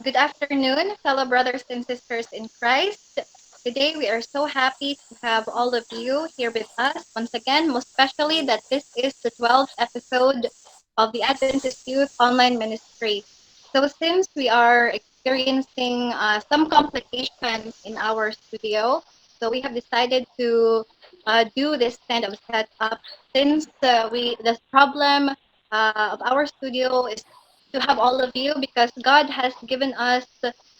Good afternoon, fellow brothers and sisters in Christ. Today we are so happy to have all of you here with us once again, most especially that this is the 12th episode of the Adventist Youth Online Ministry. So, since we are experiencing some complications in our studio, so we have decided to do this kind of setup since the problem of our studio is to have all of you because God has given us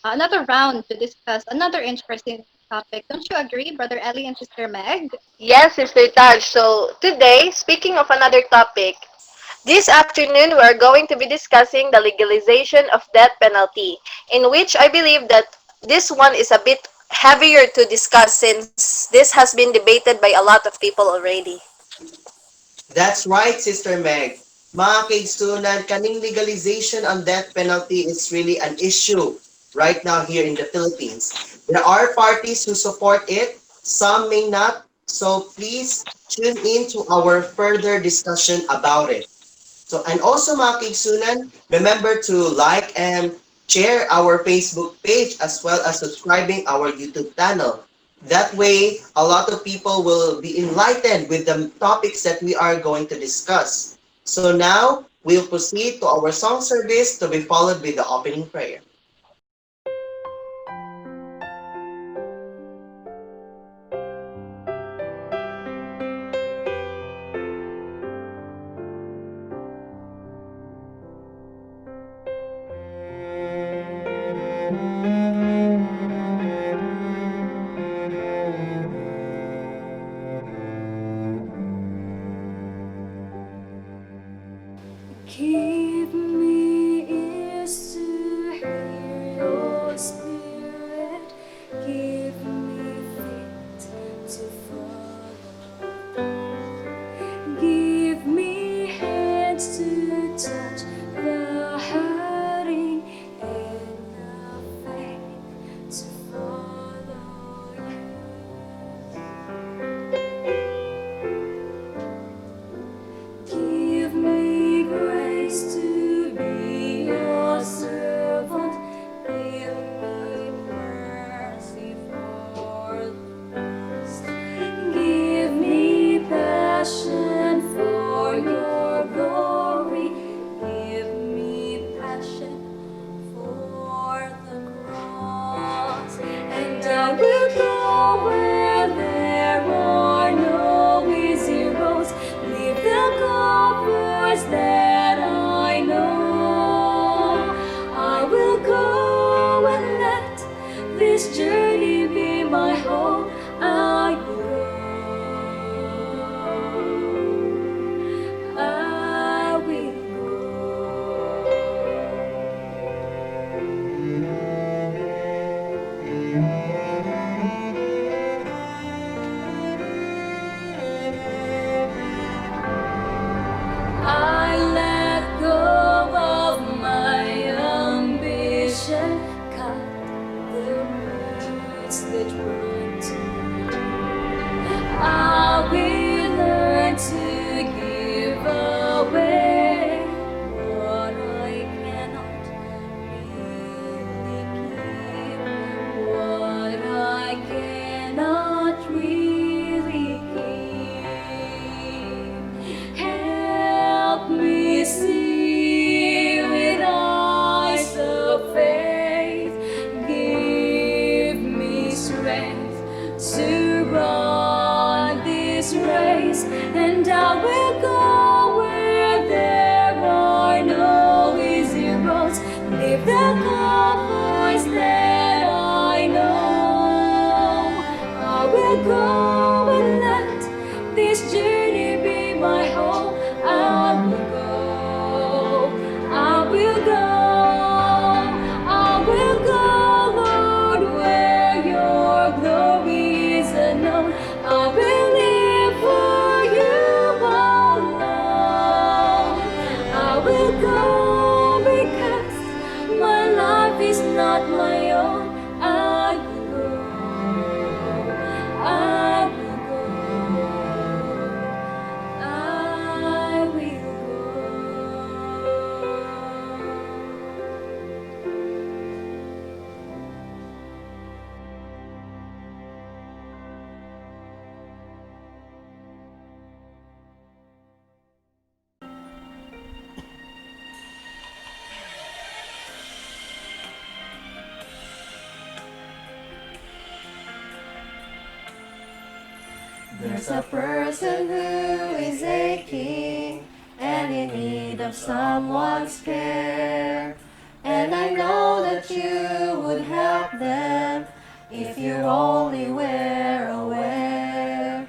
another round to discuss another interesting topic. Don't you agree, Brother Ellie and Sister Meg? Yes, Sister Taj. So, today, speaking of another topic, this afternoon we are going to be discussing the legalization of death penalty, in which I believe that this one is a bit heavier to discuss since this has been debated by a lot of people already. That's right, Sister Meg. Mga kaigsunan, kaning legalization on death penalty is really an issue right now here in the Philippines. There are parties who support it, some may not, so please tune in to our further discussion about it. So, and also mga kaigsunan, remember to like and share our Facebook page as well as subscribing our YouTube channel. That way, a lot of people will be enlightened with the topics that we are going to discuss. So now, we'll proceed to our song service to be followed with the opening prayer. Give me ears to hear your spirit. Give me feet to follow. Give me hands to touch the hurting and the faith to follow you. Give me grace to be your servant. Give me mercy for the lost. Give me passion for your glory. Give me passion for the cross. And I will go where there are no easy roads. Leave the comforts that I know. I will go and let this journey be my home. I will go. I will I let go of my ambition, cut the roots that run to you. I will learn to give away what I cannot really keep, what I cannot really ways, and I will go where there are no easy roads. Leave the comforts that I know. I will go and let this journey be my home. I will go, I will go, I will go, Lord, where your glory is unknown. I will live for you alone. I will go because my life is not my own. I will go, I will go, I will go. There's a person who is aching and in need of someone's care. And I know that you would help them if you only were aware.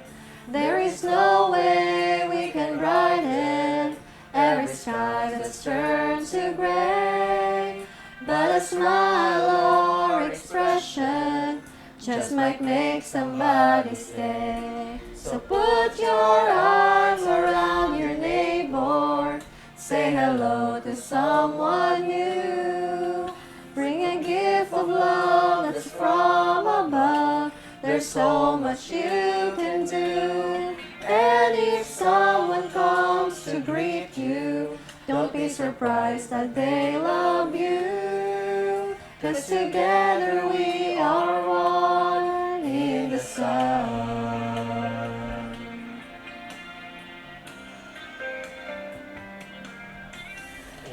There is no way we can brighten every sky that's turned to gray, but a smile or expression just might make somebody's day. So put your arms around your neighbor, say hello to someone new. Bring a gift of love that's from above. There's so much you can do. And if someone comes to greet you, don't be surprised that they love you. 'Cause together we are one in the sun.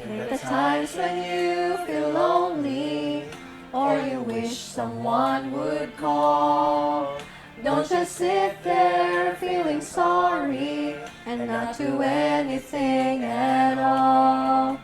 In the times when you feel lonely or you wish someone would call, don't just sit there feeling sorry and not do anything at all.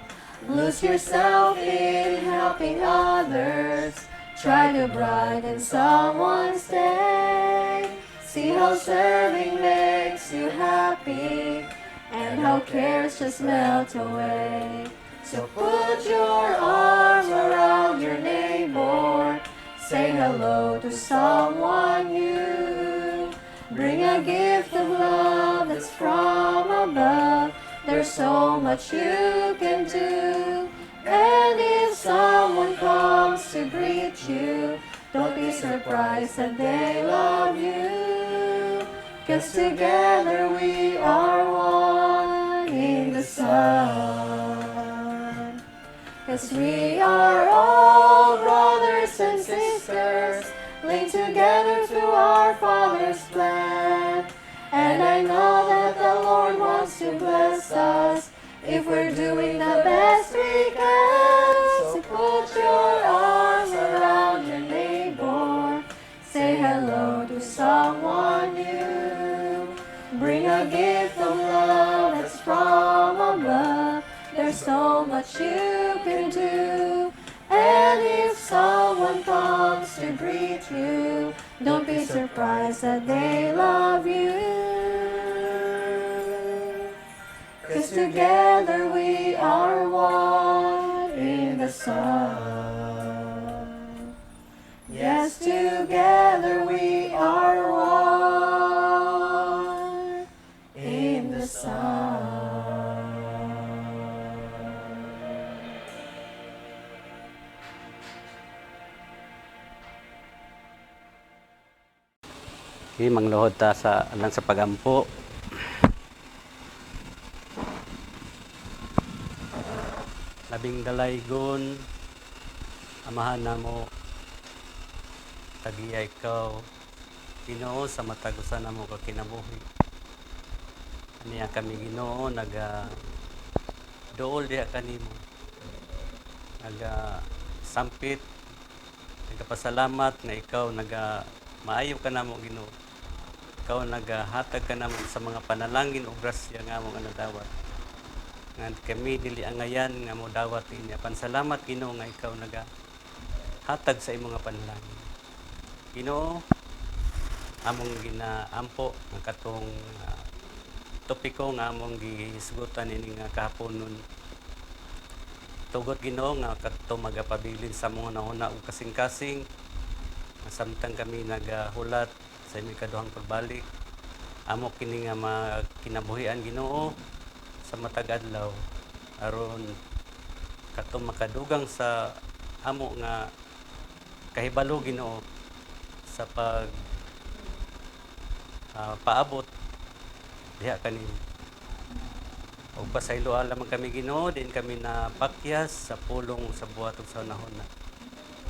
Lose yourself in helping others. Try to brighten someone's day. See how serving makes you happy and how cares just melt away. So put your arms around your neighbor. Say hello to someone new. Bring a gift of love that's from above. There's so much you can do. And if someone comes to greet you, don't be surprised that they love you. 'Cause together we are one in the sun. 'Cause we are all brothers and sisters, linked together through our Father's plan. And I know that the Lord wants to bless us if we're doing the best we can. So put your arms around your neighbor. Say hello to someone new. Bring a gift of love that's from above. There's so much you can do. And if someone comes to greet you, don't be surprised that they love you. 'Cause together we are one in the sun. Yes, together we are one in the sun. Okay, mangluhod ta sa alang sa pagampo. Labing dalaygon, amahan na mo, tagiya ikaw, Ginoo sa matagusan na mo kinabuhi. Aniya kami Ginoo, dool diha kanimo. Sampit, nagapasalamat na ikaw, maayo ka na mo Ginoo. ikaw nagahatag ka naman sa mga panalangin o grasya nga mong dawat. Nga kami dili angayan nga mo dawat ini. Salamat Ginoo nga ikaw nagahatag sa imong nga panalangin. Ginoo, among ginaampo nga katong topiko nga among gihisgutan ini nga kahaponon. Tugot Ginoo nga kadto magapabilin sa mga nauna ug kasing-kasing samtang kami nagahulat sa imong kaduhang pagbalik. Amo kini nga kinabuhian Ginoo sa matag adlaw aron kadto makadugang sa amo nga kahibalo Ginoo sa pag paabot diha kanimo. O pasaylo alam kami Ginoo din kami napakyas sa pulong sa buhat ug sa unahon na.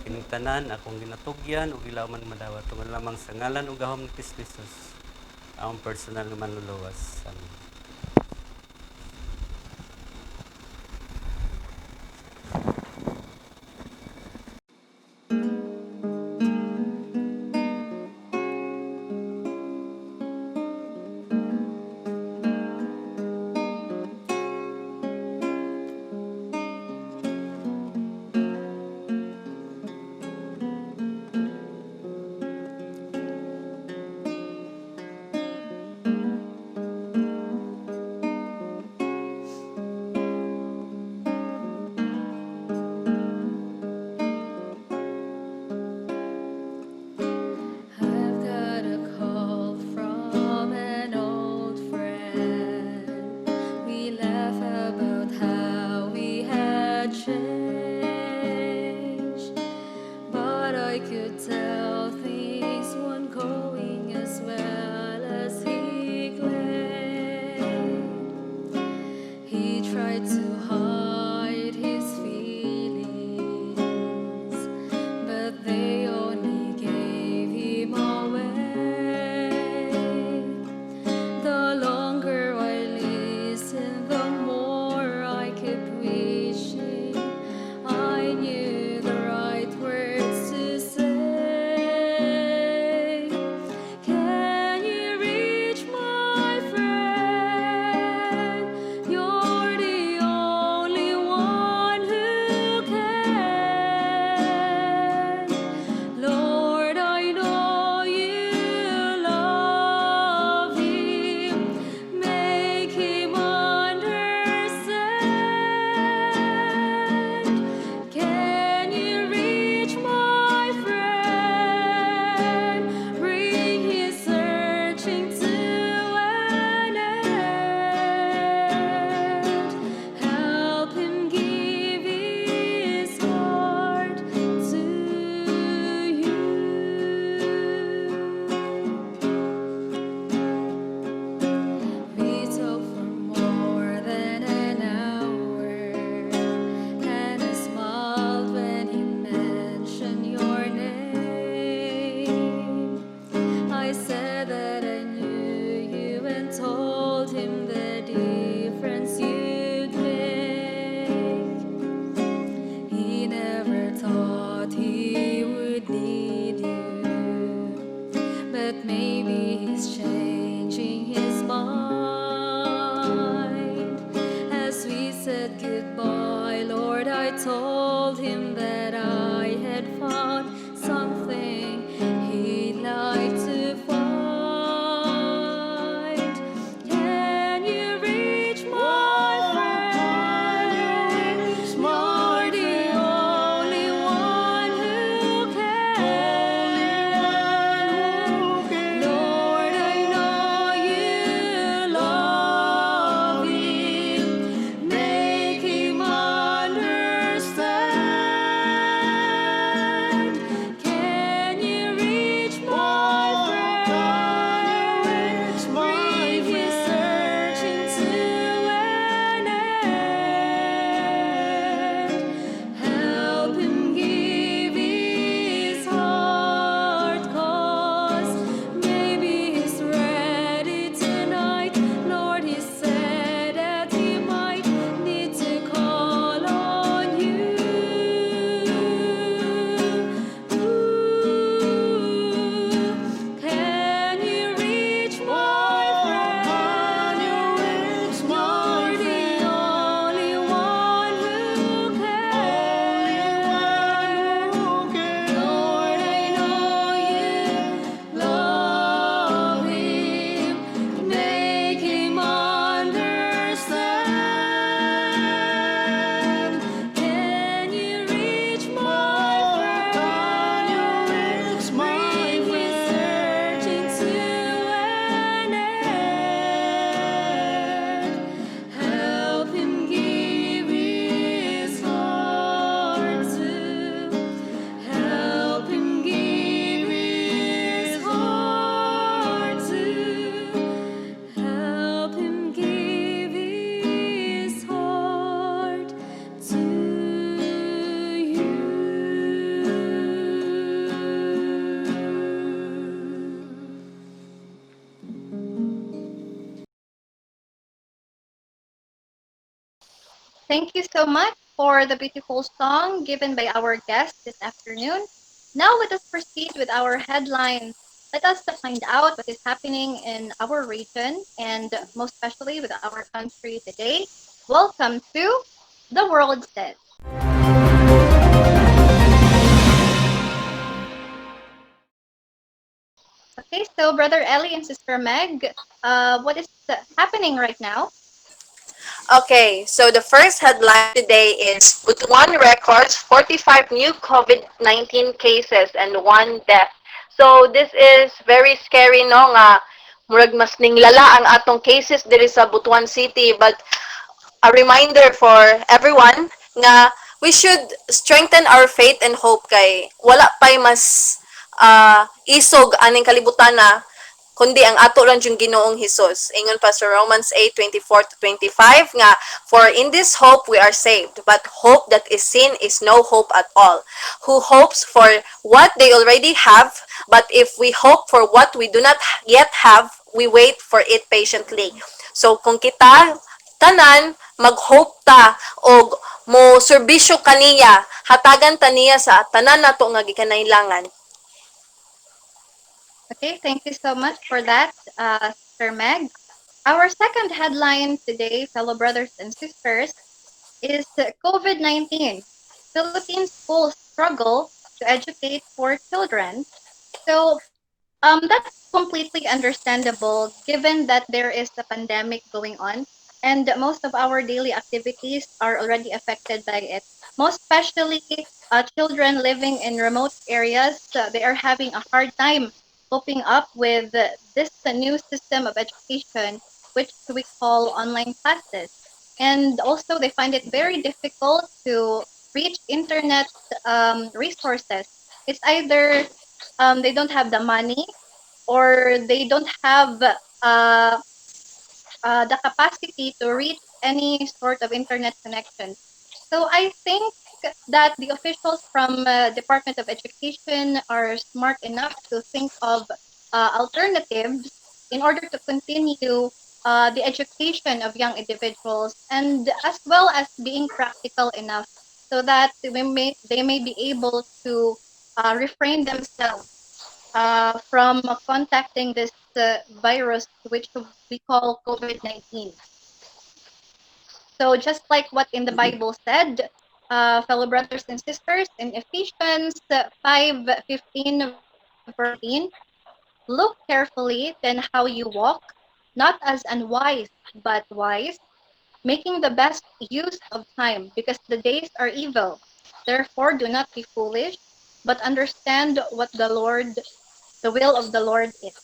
Kining tanan akong ginatugyan ug ilaw man madawat tungod lamang sa ngalan ug gahom ni Kristo ang personal nga manluluwas. Amen. I've got a call from an old friend. We laugh about how we had changed, but I could tell things weren't going as well as he claimed. He tried to hide his feelings, but they only gave him away. The longer I listened, the more I kept wishing I knew the right words to say. Can you reach my friend? You're the only one who can. Lord, I know you love him. Make him understand. Can you reach my friend? Bring his searching to an end. Help him give his heart to you. We talked for more than an hour, and I smiled when he mentioned your name. I said that I knew you and told him the difference you'd make. He never thought he would need you, but maybe he's changing his mind. As we said goodbye, Lord, I told him that I had found something he'd like to find. Can you reach my friend? You're the only one who can. Lord, I Thank you so much for the beautiful song given by our guest this afternoon. Now let us proceed with our headlines. Let us find out what is happening in our region and most especially with our country today. Welcome to The World Says. Okay, so Brother Ellie and Sister Meg, what is happening right now? Okay, so the first headline today is Butuan records 45 new COVID-19 cases and one death. So this is very scary no nga murag mas ninglala ang atong cases diri sa Butuan City, but a reminder for everyone nga we should strengthen our faith and hope kay wala pay mas isog aning kalibutan na kundi ang ato lang yung Ginoong Hesus. Ingon pa sa Romans 8:24 to 25 nga, for in this hope we are saved, but hope that is seen is no hope at all. Who hopes for what they already have, but if we hope for what we do not yet have, we wait for it patiently. So kung kita tanan mag-hope ta og mo serbisyo kaniya, hatagan ta niya sa tanan nato nga gikanailangan. Okay, thank you so much for that, Sister Meg. Our second headline today, fellow brothers and sisters, is COVID-19. Philippine schools struggle to educate for children. So, that's completely understandable given that there is a pandemic going on and most of our daily activities are already affected by it. Most especially children living in remote areas, they are having a hard time coping up with this new system of education, which we call online classes. And also, they find it very difficult to reach internet resources. It's either they don't have the money or they don't have the capacity to reach any sort of internet connection. So I think that the officials from Department of Education are smart enough to think of alternatives in order to continue the education of young individuals and as well as being practical enough so that they may be able to refrain themselves from contacting this virus, which we call COVID-19. So, just like what in the Bible said, fellow brothers and sisters, in Ephesians 5:15, verse 18, look carefully then how you walk, not as unwise, but wise, making the best use of time, because the days are evil. Therefore, do not be foolish, but understand what the will of the Lord is.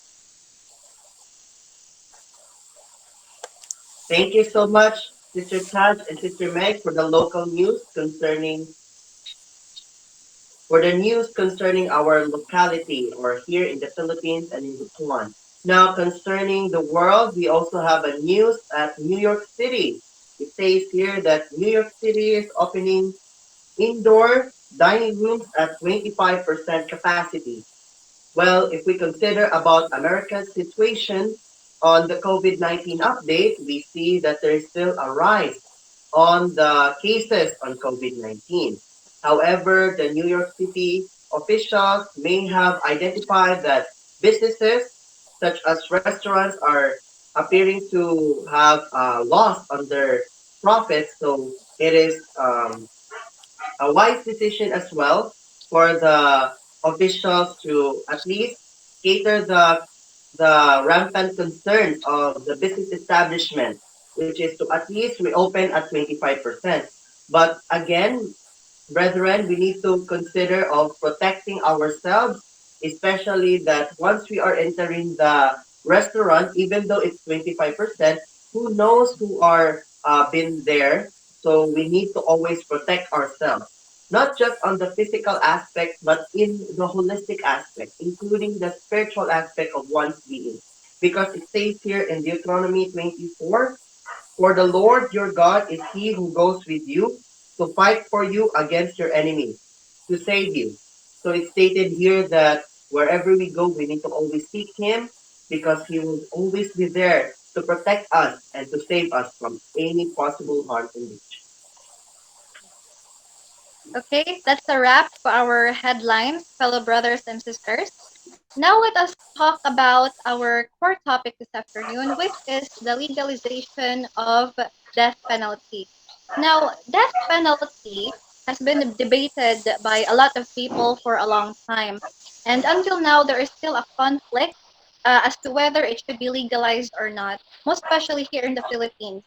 Thank you so much, Sister Taj and Sister Meg, for the local news concerning for the news concerning our locality or here in the Philippines and in Butuan. Now, concerning the world, we also have a news at New York City. It says here that New York City is opening indoor dining rooms at 25% capacity. Well, if we consider about America's situation on the COVID-19 update, we see that there is still a rise on the cases on COVID-19. However, the New York City officials may have identified that businesses such as restaurants are appearing to have loss on their profits. So it is a wise decision as well for the officials to at least cater the rampant concerns of the business establishment, which is to at least reopen at 25%. But again, brethren, we need to consider of protecting ourselves, especially that once we are entering the restaurant, even though it's 25%, who knows who are been there. So we need to always protect ourselves, not just on the physical aspect, but in the holistic aspect, including the spiritual aspect of one's being. Because it says here in Deuteronomy 24, for the Lord your God is he who goes with you to fight for you against your enemies, to save you. So it's stated here that wherever we go, we need to always seek him because he will always be there to protect us and to save us from any possible harm and danger. Okay, that's a wrap for our headlines, fellow brothers and sisters. Now let us talk about our core topic this afternoon, which is the legalization of death penalty. Now, death penalty has been debated by a lot of people for a long time, and until now there is still a conflict as to whether it should be legalized or not, most especially here in the Philippines.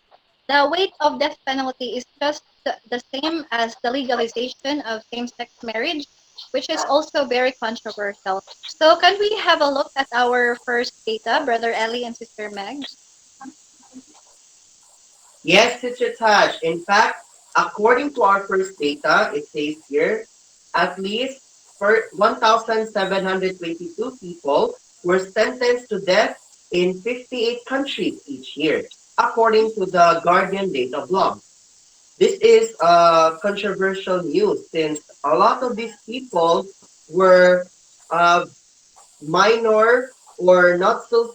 The weight of death penalty is just the same as the legalization of same-sex marriage, which is also very controversial. So can we have a look at our first data, Brother Ellie and Sister Meg? Yes, Sister Taj. In fact, according to our first data, it says here, at least for 1,722 people were sentenced to death in 58 countries each year, according to the Guardian data blog. This is controversial news since a lot of these people were uh, minor or not so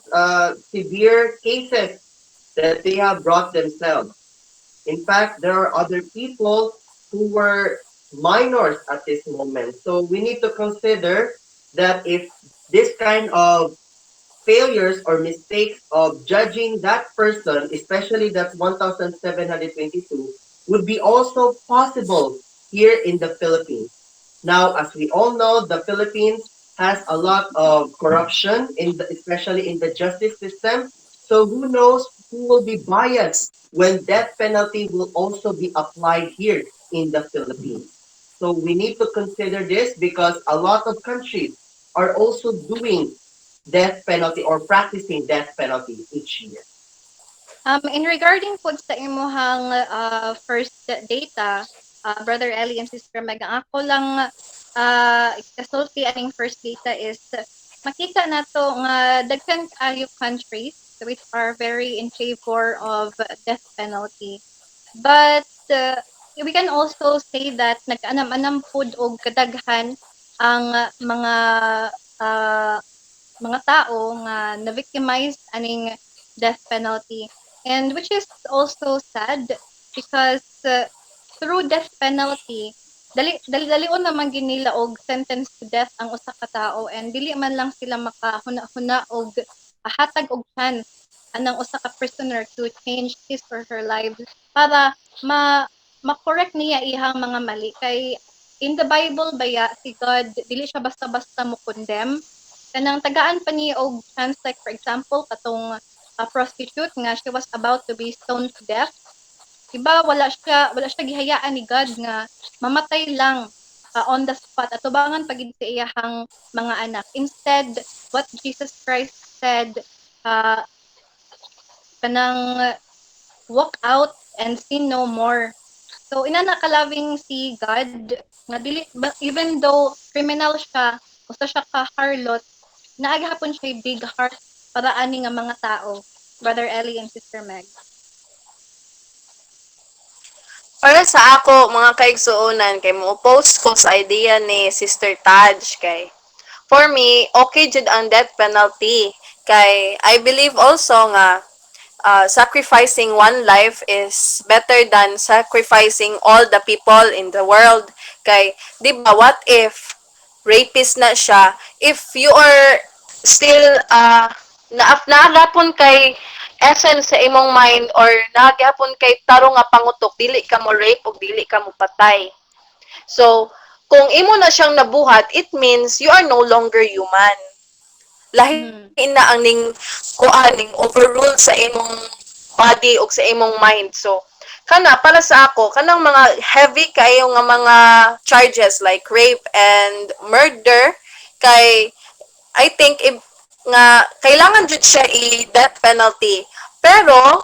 severe cases that they have brought themselves. In fact, there are other people who were minors at this moment. So we need to consider that if this kind of failures or mistakes of judging that person, especially that 1,722, would be also possible here in the Philippines. Now, as we all know, the Philippines has a lot of corruption, especially in the justice system. So who knows who will be biased when death penalty will also be applied here in the Philippines. So we need to consider this because a lot of countries are also doing death penalty or practicing death penalty each year. In regarding po sa imuhang first data, Brother Ellie and Sister Meg, ang ako lang kasulti aning first data is makita nato nga daghan kaayo countries which are very in favor of death penalty. But we can also say that nag-anam-anam pud og kadaghan ang uh, mga tao nga na-victimize aning death penalty. And which is also sad because through death penalty, dali-dalion naman ginila og sentence to death ang usa ka tao and dili man lang sila makahuna-huna og hatag og chance anang usa ka prisoner to change his or her life para ma-correct niya ihang mga mali kay in the Bible baya si God dili siya basta-basta mo condemn kanang tagaan pa niya og chance like for example katong prostitute nga she was about to be stoned to death. Iba wala siya gihayaan ni God nga mamatay lang on the spot at tubangan pagid sa iyahang mga anak. Instead, what Jesus Christ said, uh, kanang walk out and sin no more. So ina nakalabing si God nga even though criminal siya, usa siya ka harlot, naagahapon siya big heart para ani nga mga tao. Brother Ellie and Sister Meg. Para sa ako, mga kaigsuonan, kay mo post ko sa idea ni Sister Taj kay for me, okay jud ang death penalty. Kay I believe also nga sacrificing one life is better than sacrificing all the people in the world. Kay, di ba, what if rapist na siya? If you are still naagapon kay essence sa imong mind or naagapon kay tarong nga pangutok, dili ka mo rape o dili ka mo patay. So, kung imo na siyang nabuhat, it means you are no longer human. Lahi Mm. na ang ning kuaning overrule sa imong body o sa imong mind. So, kana para sa ako, kanang mga heavy kayo nga mga charges like rape and murder kay I think if nga kailangan jud siya i-death penalty. Pero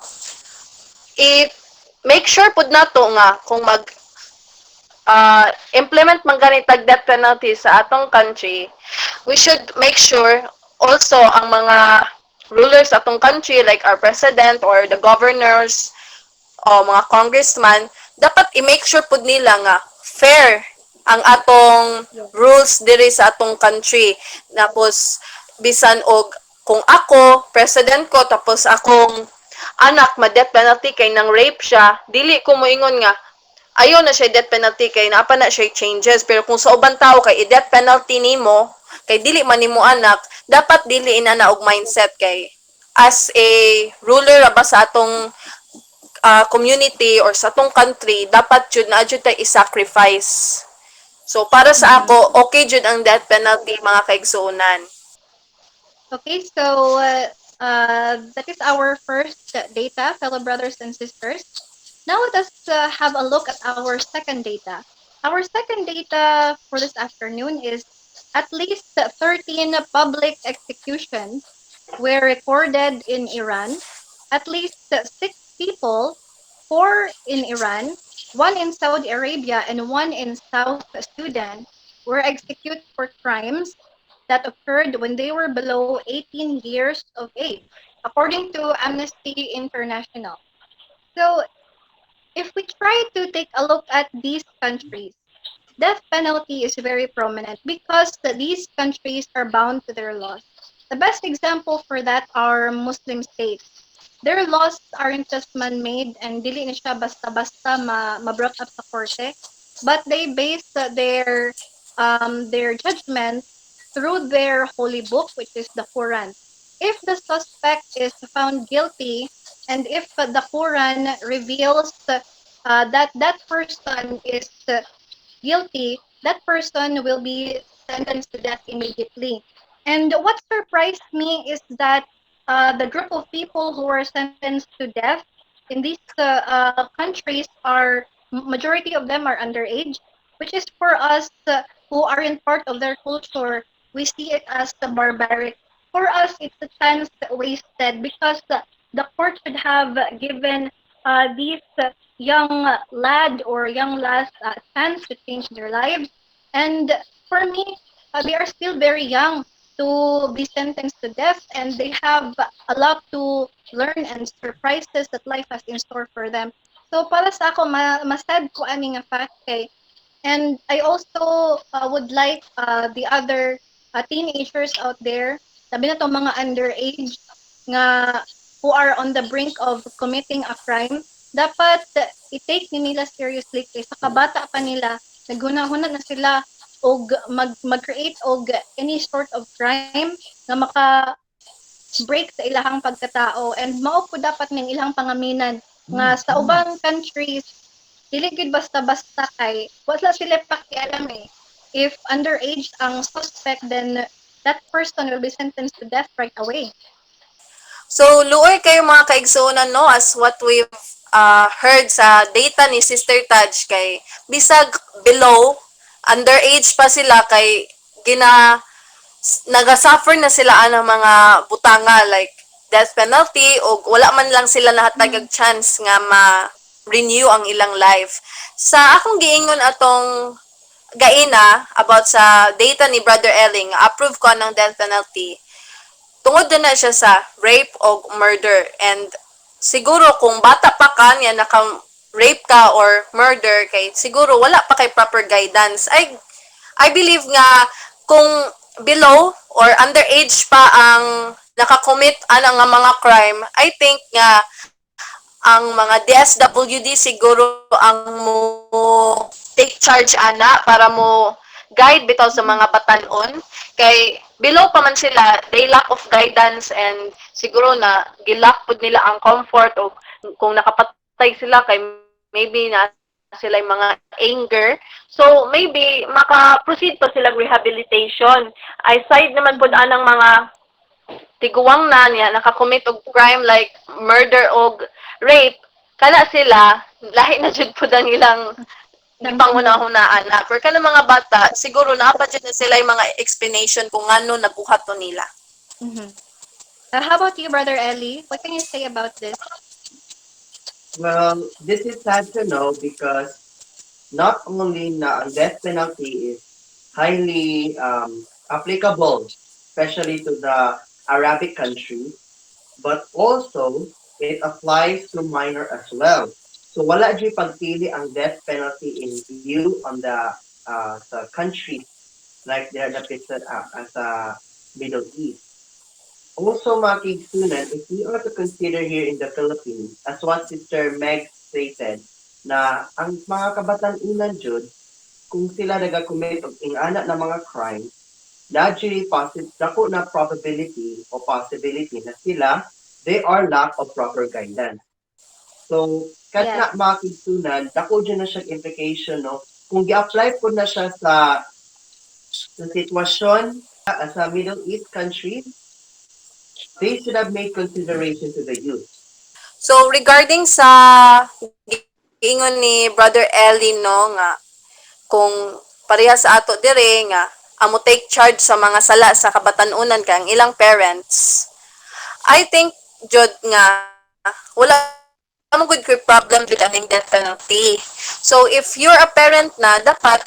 if make sure pud nato nga kung mag implement man ganitag death penalty sa atong country, we should make sure also ang mga rulers sa atong country like our president or the governors o mga congressman, dapat i-make sure pud nila nga fair ang atong rules diri sa atong country. Tapos bisan og kung ako president ko tapos akong anak ma death penalty kay nang rape siya, dili ko moingon nga ayaw na siya death penalty kay naapa na siya changes, pero kung sa ubang tao kay death penalty nimo kay dili man nimo anak, dapat dili na og mindset kay as a ruler ra ba sa atong community or sa atong country, dapat jud na jud tay i-sacrifice. So para sa Mhm. ako, okay jud ang death penalty mga kaigsuonan. Okay, so that is our first data, fellow brothers and sisters. Now let us have a look at our second data. Our second data for this afternoon is at least 13 public executions were recorded in Iran. At least 6 people, 4 in Iran, 1 in Saudi Arabia, and 1 in South Sudan, were executed for crimes that occurred when they were below 18 years of age, according to Amnesty International. So, if we try to take a look at these countries, death penalty is very prominent because these countries are bound to their laws. The best example for that are Muslim states. Their laws aren't just man-made and dili na siya basta-basta ma-brought up sa korte, but they base their judgment through their holy book, which is the Quran. If the suspect is found guilty, and if the Quran reveals that that person is guilty, that person will be sentenced to death immediately. And what surprised me is that the group of people who were sentenced to death in these countries are majority of them are underage, which is for us who aren't part of their culture, we see it as barbaric. For us, it's a chance wasted because the court should have given these young lad or young lass chance to change their lives. And for me, they are still very young to be sentenced to death, and they have a lot to learn and surprises that life has in store for them. So para sa ako, masad ko ani nga fact kay. And I also would like the other teenagers out there, sabi na itong mga underage nga who are on the brink of committing a crime, dapat i-take ni nila seriously kay sa kabata pa nila, naghunahuna na sila og mag-create og any sort of crime nga maka-break sa ilahang pagkatao, and mao po dapat ning ilang pangaminan nga sa ubang countries dili gid basta-basta kay wala sila pakialam eh. If underage ang suspect, then that person will be sentenced to death right away. So, luoy kayo mga kaigsuonan, no, as what we've heard sa data ni Sister Taj kay bisag below, underage pa sila kay nagasuffer na sila ang mga butanga like death penalty o wala man lang sila nahatagag chance nga ma-renew ang ilang life. Sa akong giingon atong gaina about sa data ni Brother Elling, approve ko ng death penalty tungod na siya sa rape o murder. And siguro kung bata pa ka niya naka-rape ka or murder kay siguro wala pa kay proper guidance. I believe nga kung below or underage pa ang nakakommit ana nga mga crime, I think nga ang mga DSWD siguro ang mo take charge ana para mo guide bitaw sa mga batanon kay below pa man sila, they lack of guidance and siguro na gilack pud nila ang comfort o kung nakapatay sila kay maybe na sila yung mga anger. So, maybe, maka-proceed pa sila rehabilitation. Aside naman po anang mga tiguang na niya, nakakommit og crime like murder o rape, kana sila, lahi na jud po ang ilang panguna-hunaan na. For kana mga bata, siguro naapad na sila yung mga explanation kung ano nabuhat to nila. Mm-hmm. How about you, Brother Ellie? What can you say about this? Well, this is sad to know because not only na ang death penalty is highly applicable, especially to the Arabic countries, but also it applies to minor as well. So wala dyan pagpili ang death penalty in view on the countries like they're depicted as a Middle East. Also, mga student, if we are to consider here in the Philippines, as what Sister Meg stated, na ang mga kabatan-unan jud kung sila nagakommit og ingana na mga crime, naturally dako na probability o possibility na sila they are lack of proper guidance. So, kat Yes. na mga kigsunan, dako dyan na siya implication, no? Kung gi-apply po na siya sa sitwasyon sa Middle East countries, they should have made consideration to the youth. So regarding sa giingon ni Brother Ellie no nga kung pareha sa ato dire nga amo take charge sa mga sala sa kabatan-unan kay ang ilang parents. I think jud nga wala mo good kay problem with ang death penalty. So if you're a parent na dapat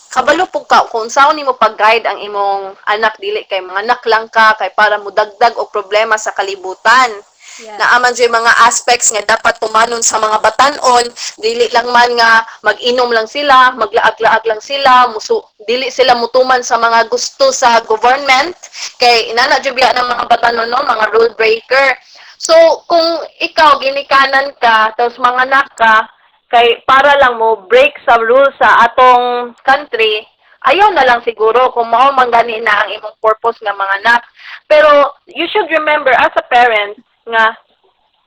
kabalo po ka kung saan nimo pag-guide ang imong anak dili kay mga anak lang ka kay para mo dagdag og problema sa kalibutan. Yes. Naaman dyan mga aspects nga dapat tumanon sa mga batanon, dili lang man nga mag-inom lang sila, maglaag-laag lang sila, dili sila mutuman sa mga gusto sa government, kay inana dyan biya ng mga batanon, no, mga rule breaker. So, kung ikaw ginikanan ka, tapos mga anak ka, kay para lang mo break sa rule sa atong country, ayaw na lang siguro kung mao man gani na ang imong purpose nga mga anak. Pero you should remember as a parent nga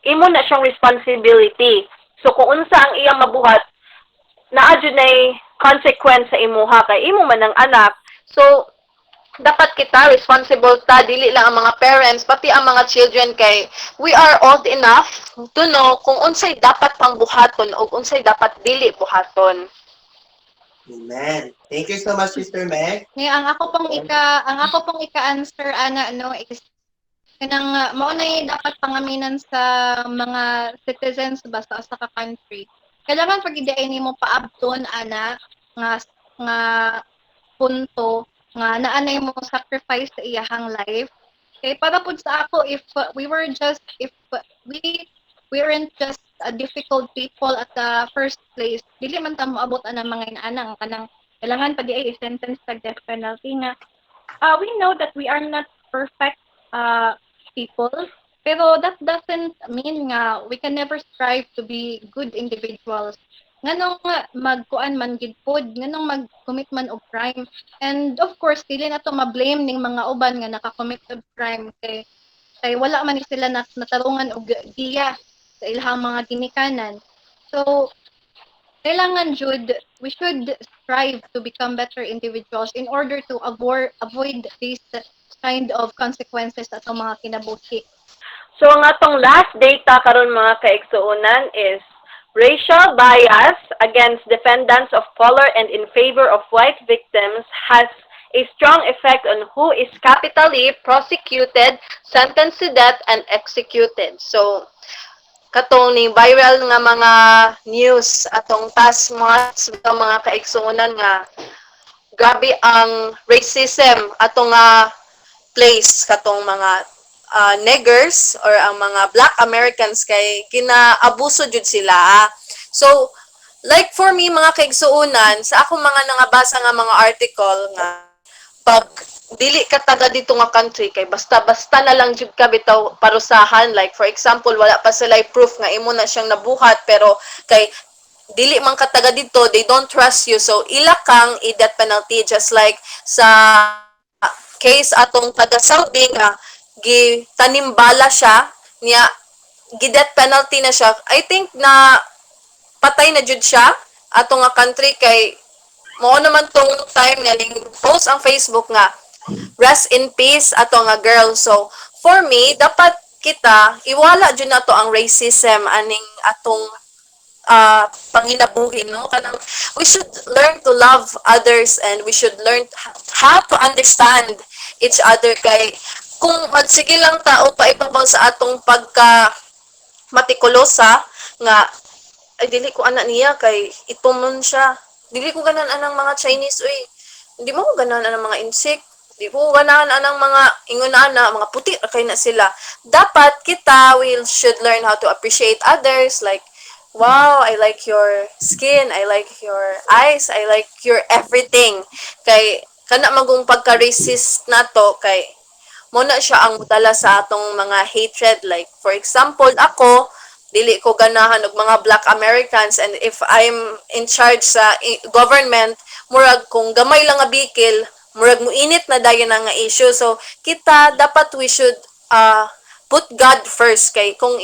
imo na siyang responsibility. So kung unsa ang iyang mabuhat, naa jud nay consequence sa imuha kay imo man ang anak. So dapat kita responsible ta dili lang ang mga parents pati ang mga children kay we are old enough to know kung unsay dapat pang buhaton o unsay dapat dili buhaton. Amen. Thank you so much, Sister Meg. Ngayon, ang ako pong ika-answer ana no is kanang mao na dapat pangaminan sa mga citizens basta sa country. Kailangan pag nimo paabton ana nga punto nga naanay mo sacrifice sa iyahang life. Kay para pud sa ako if we weren't just a difficult people at the first place, dili man ta moabot ana mga inaanang kanang kailangan pa di ay sentence sa death penalty nga we know that we are not perfect people, pero that doesn't mean nga we can never strive to be good individuals. Nganong magkuan man gid pod, nganong mag-commit man og crime. And of course, dili na to ma-blame ning mga uban nga naka-commit og crime kay wala man ni sila natarungan og giya sa ilahang mga ginikanan. So, kailangan jud we should strive to become better individuals in order to avoid these kind of consequences sa atong mga kinabuhi. So ang atong last data karon mga kaigsuonan is racial bias against defendants of color and in favor of white victims has a strong effect on who is capitally prosecuted, sentenced to death, and executed. So, katong ni viral nga mga news atong mga kaigsuonan nga grabe ang racism atong place katong mga niggers or ang mga black Americans kay kinaabuso jud sila. So, like for me mga kaigsuonan, sa akong mga nangabasa nga mga article nga pag dili ka taga dito nga country kay basta-basta na lang jud ka bitaw parusahan, like for example wala pa sila proof nga imo na siyang nabuhat pero kay dili man ka taga dito, they don't trust you, so ila kang i-death penalty just like sa case atong taga Saudi nga gitanimbala siya niya gi-death penalty na siya. I think na patay na jud siya atong nga country kay mao naman tong time nga ning post ang Facebook nga rest in peace ato nga girl. So for me dapat kita iwala jud nato ang racism aning atong panginabuhi, no? Kanang we should learn to love others and we should learn how to understand each other kay kung magsige lang tao pa ibabaw sa atong pagka matikulosa nga ay dili ko anak niya kay itumon siya, dili ko ganan anang mga Chinese uy, hindi mo ko ganan anang mga insect, di ko ganan anang mga ingunana mga puti kay na sila. Dapat kita should learn how to appreciate others, like wow, I like your skin, I like your eyes, I like your everything. Kay kana magong pagka-racist nato kay mo na siya ang mudala sa atong mga hatred, like for example ako dili ko ganahan og mga black Americans, and if I'm in charge sa government, murag kung gamay lang nga bikil, murag muinit na dayon na nga issue. So kita dapat we should put God first, kay kung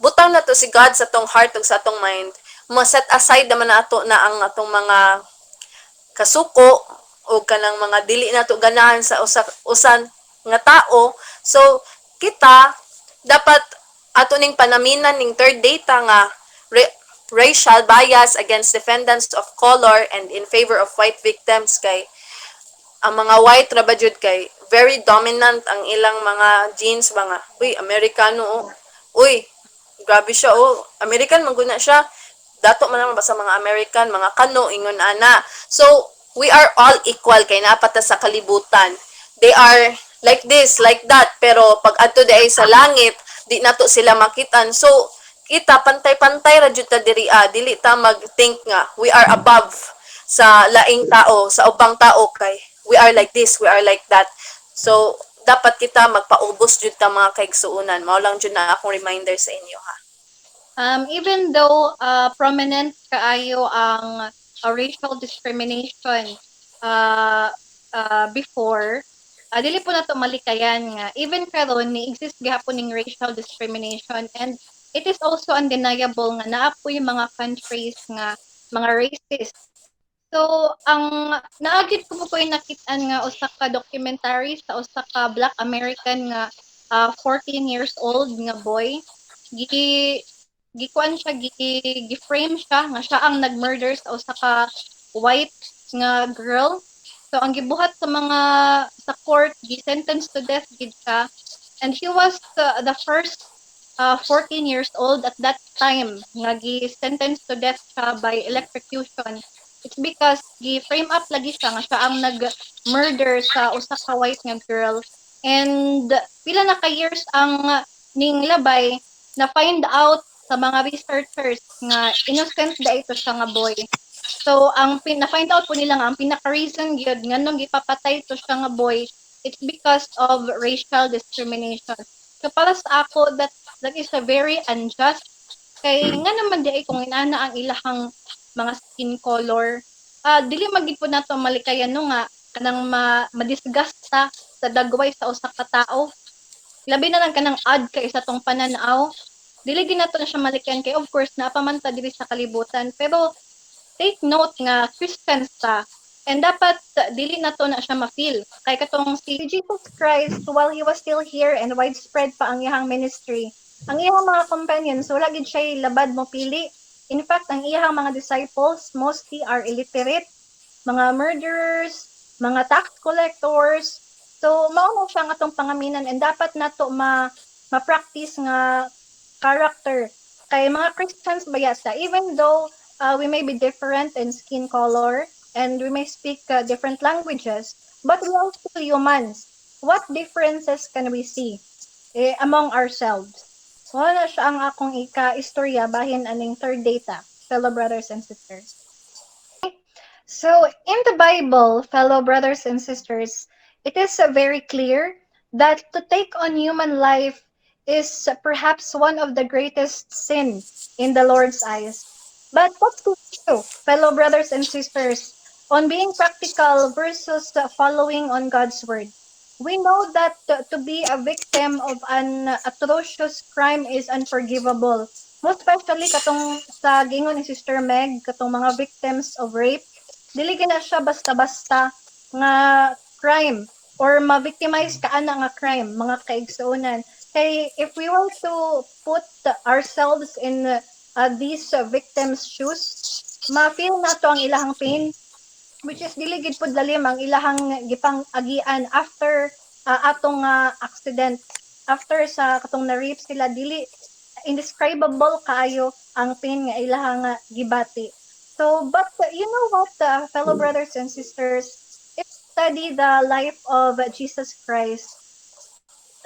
butang na to si God sa tong heart ug sa atong mind, set aside naman na ato na ang atong mga kasuko o kanang mga dili nato ganahan sa usan nga tao. So kita dapat ato ning panaminan ning third data nga racial bias against defendants of color and in favor of white victims, kay ang mga white ra ba jud kay very dominant ang ilang mga genes, mga uy Amerikano, oh. Uy grabe siya, oh American man guna siya, dato man naman ba sa mga American, mga kano ingon ana. So we are all equal, kay napata sa kalibutan. They are like this, like that, pero pag adto di sa langit, di nato sila makitan. So kita pantay-pantay ra jud ta diri, dili ta mag-think nga we are above sa laing tao, sa ubang tao, kay we are like this, we are like that. So dapat kita magpaubos jud ta mga kaigsuonan. Mao lang jud na akong reminder sa inyo, ha. Even though prominent kaayo ang racial discrimination before, dili po na to malikayan nga even karon ni exist gihapon ning racial discrimination, and it is also undeniable nga naa po yung mga countries nga mga racist. So ang naagit ko po yung nakitaan nga usa ka documentary sa usa ka Black American nga 14 years old nga boy. Gikuan siya, gi-frame siya nga siya ang nag-murder sa usa ka white nga girl. So ang gibuhat sa court, gi-sentence to death gid siya, and he was the first 14 years old at that time nga gi-sentence to death siya by electrocution. It's because gi-frame up lagi siya nga siya ang nag-murder sa usa ka white nga girl, and pila na ka years ang ning labay na find out sa mga researchers nga innocent da ito siya nga boy. So ang na-find out po nila nga ang pinaka-reason gyud nganong gipapatay ito siya nga boy, it's because of racial discrimination. So para sa ako, that is a very unjust, kay nga naman di kung inana ang ilahang mga skin color, dili magid po nato malikayan no nga kanang ma-disgust sa dagway sa usa ka tao. Labi na lang kanang odd kay sa tong pananaw, dili din nato na siya malikayan, kay of course napamanta diri sa kalibutan, pero take note nga Christians ta, and dapat dili nato na siya ma-feel. Kay katong si Jesus Christ, while he was still here and widespread pa ang iyang ministry, ang iyang mga companions wala gid siya labad mo pili. In fact, ang iyang mga disciples mostly are illiterate, mga murderers, mga tax collectors. So mao na siya nga atong pangaminan, and dapat nato ma-practice nga character. Kay mga Christians bayasa, even though we may be different in skin color and we may speak different languages, but we are still humans. What differences can we see among ourselves? Wala na siya ang akong ika-istorya bahin aning third data, fellow brothers and sisters. So in the Bible, fellow brothers and sisters, it is very clear that to take on human life is perhaps one of the greatest sin in the Lord's eyes. But what's the issue, fellow brothers and sisters, on being practical versus following on God's word? We know that to be a victim of an atrocious crime is unforgivable. Most especially katong sa gingon ni Sister Meg, katong mga victims of rape, dili na siya basta-basta nga crime or ma-victimize ka ana nga crime, mga kaigsuonan. Kay if we were to put ourselves in these victims' shoes, ma-feel nato ang ilahang pain, which is dili gid pud lalim ang ilahang gipang agian after atong accident, after sa katong na-rape sila, dili indescribable kaayo ang pain nga ilahang gibati. So but you know what, fellow brothers and sisters, if you study the life of Jesus Christ,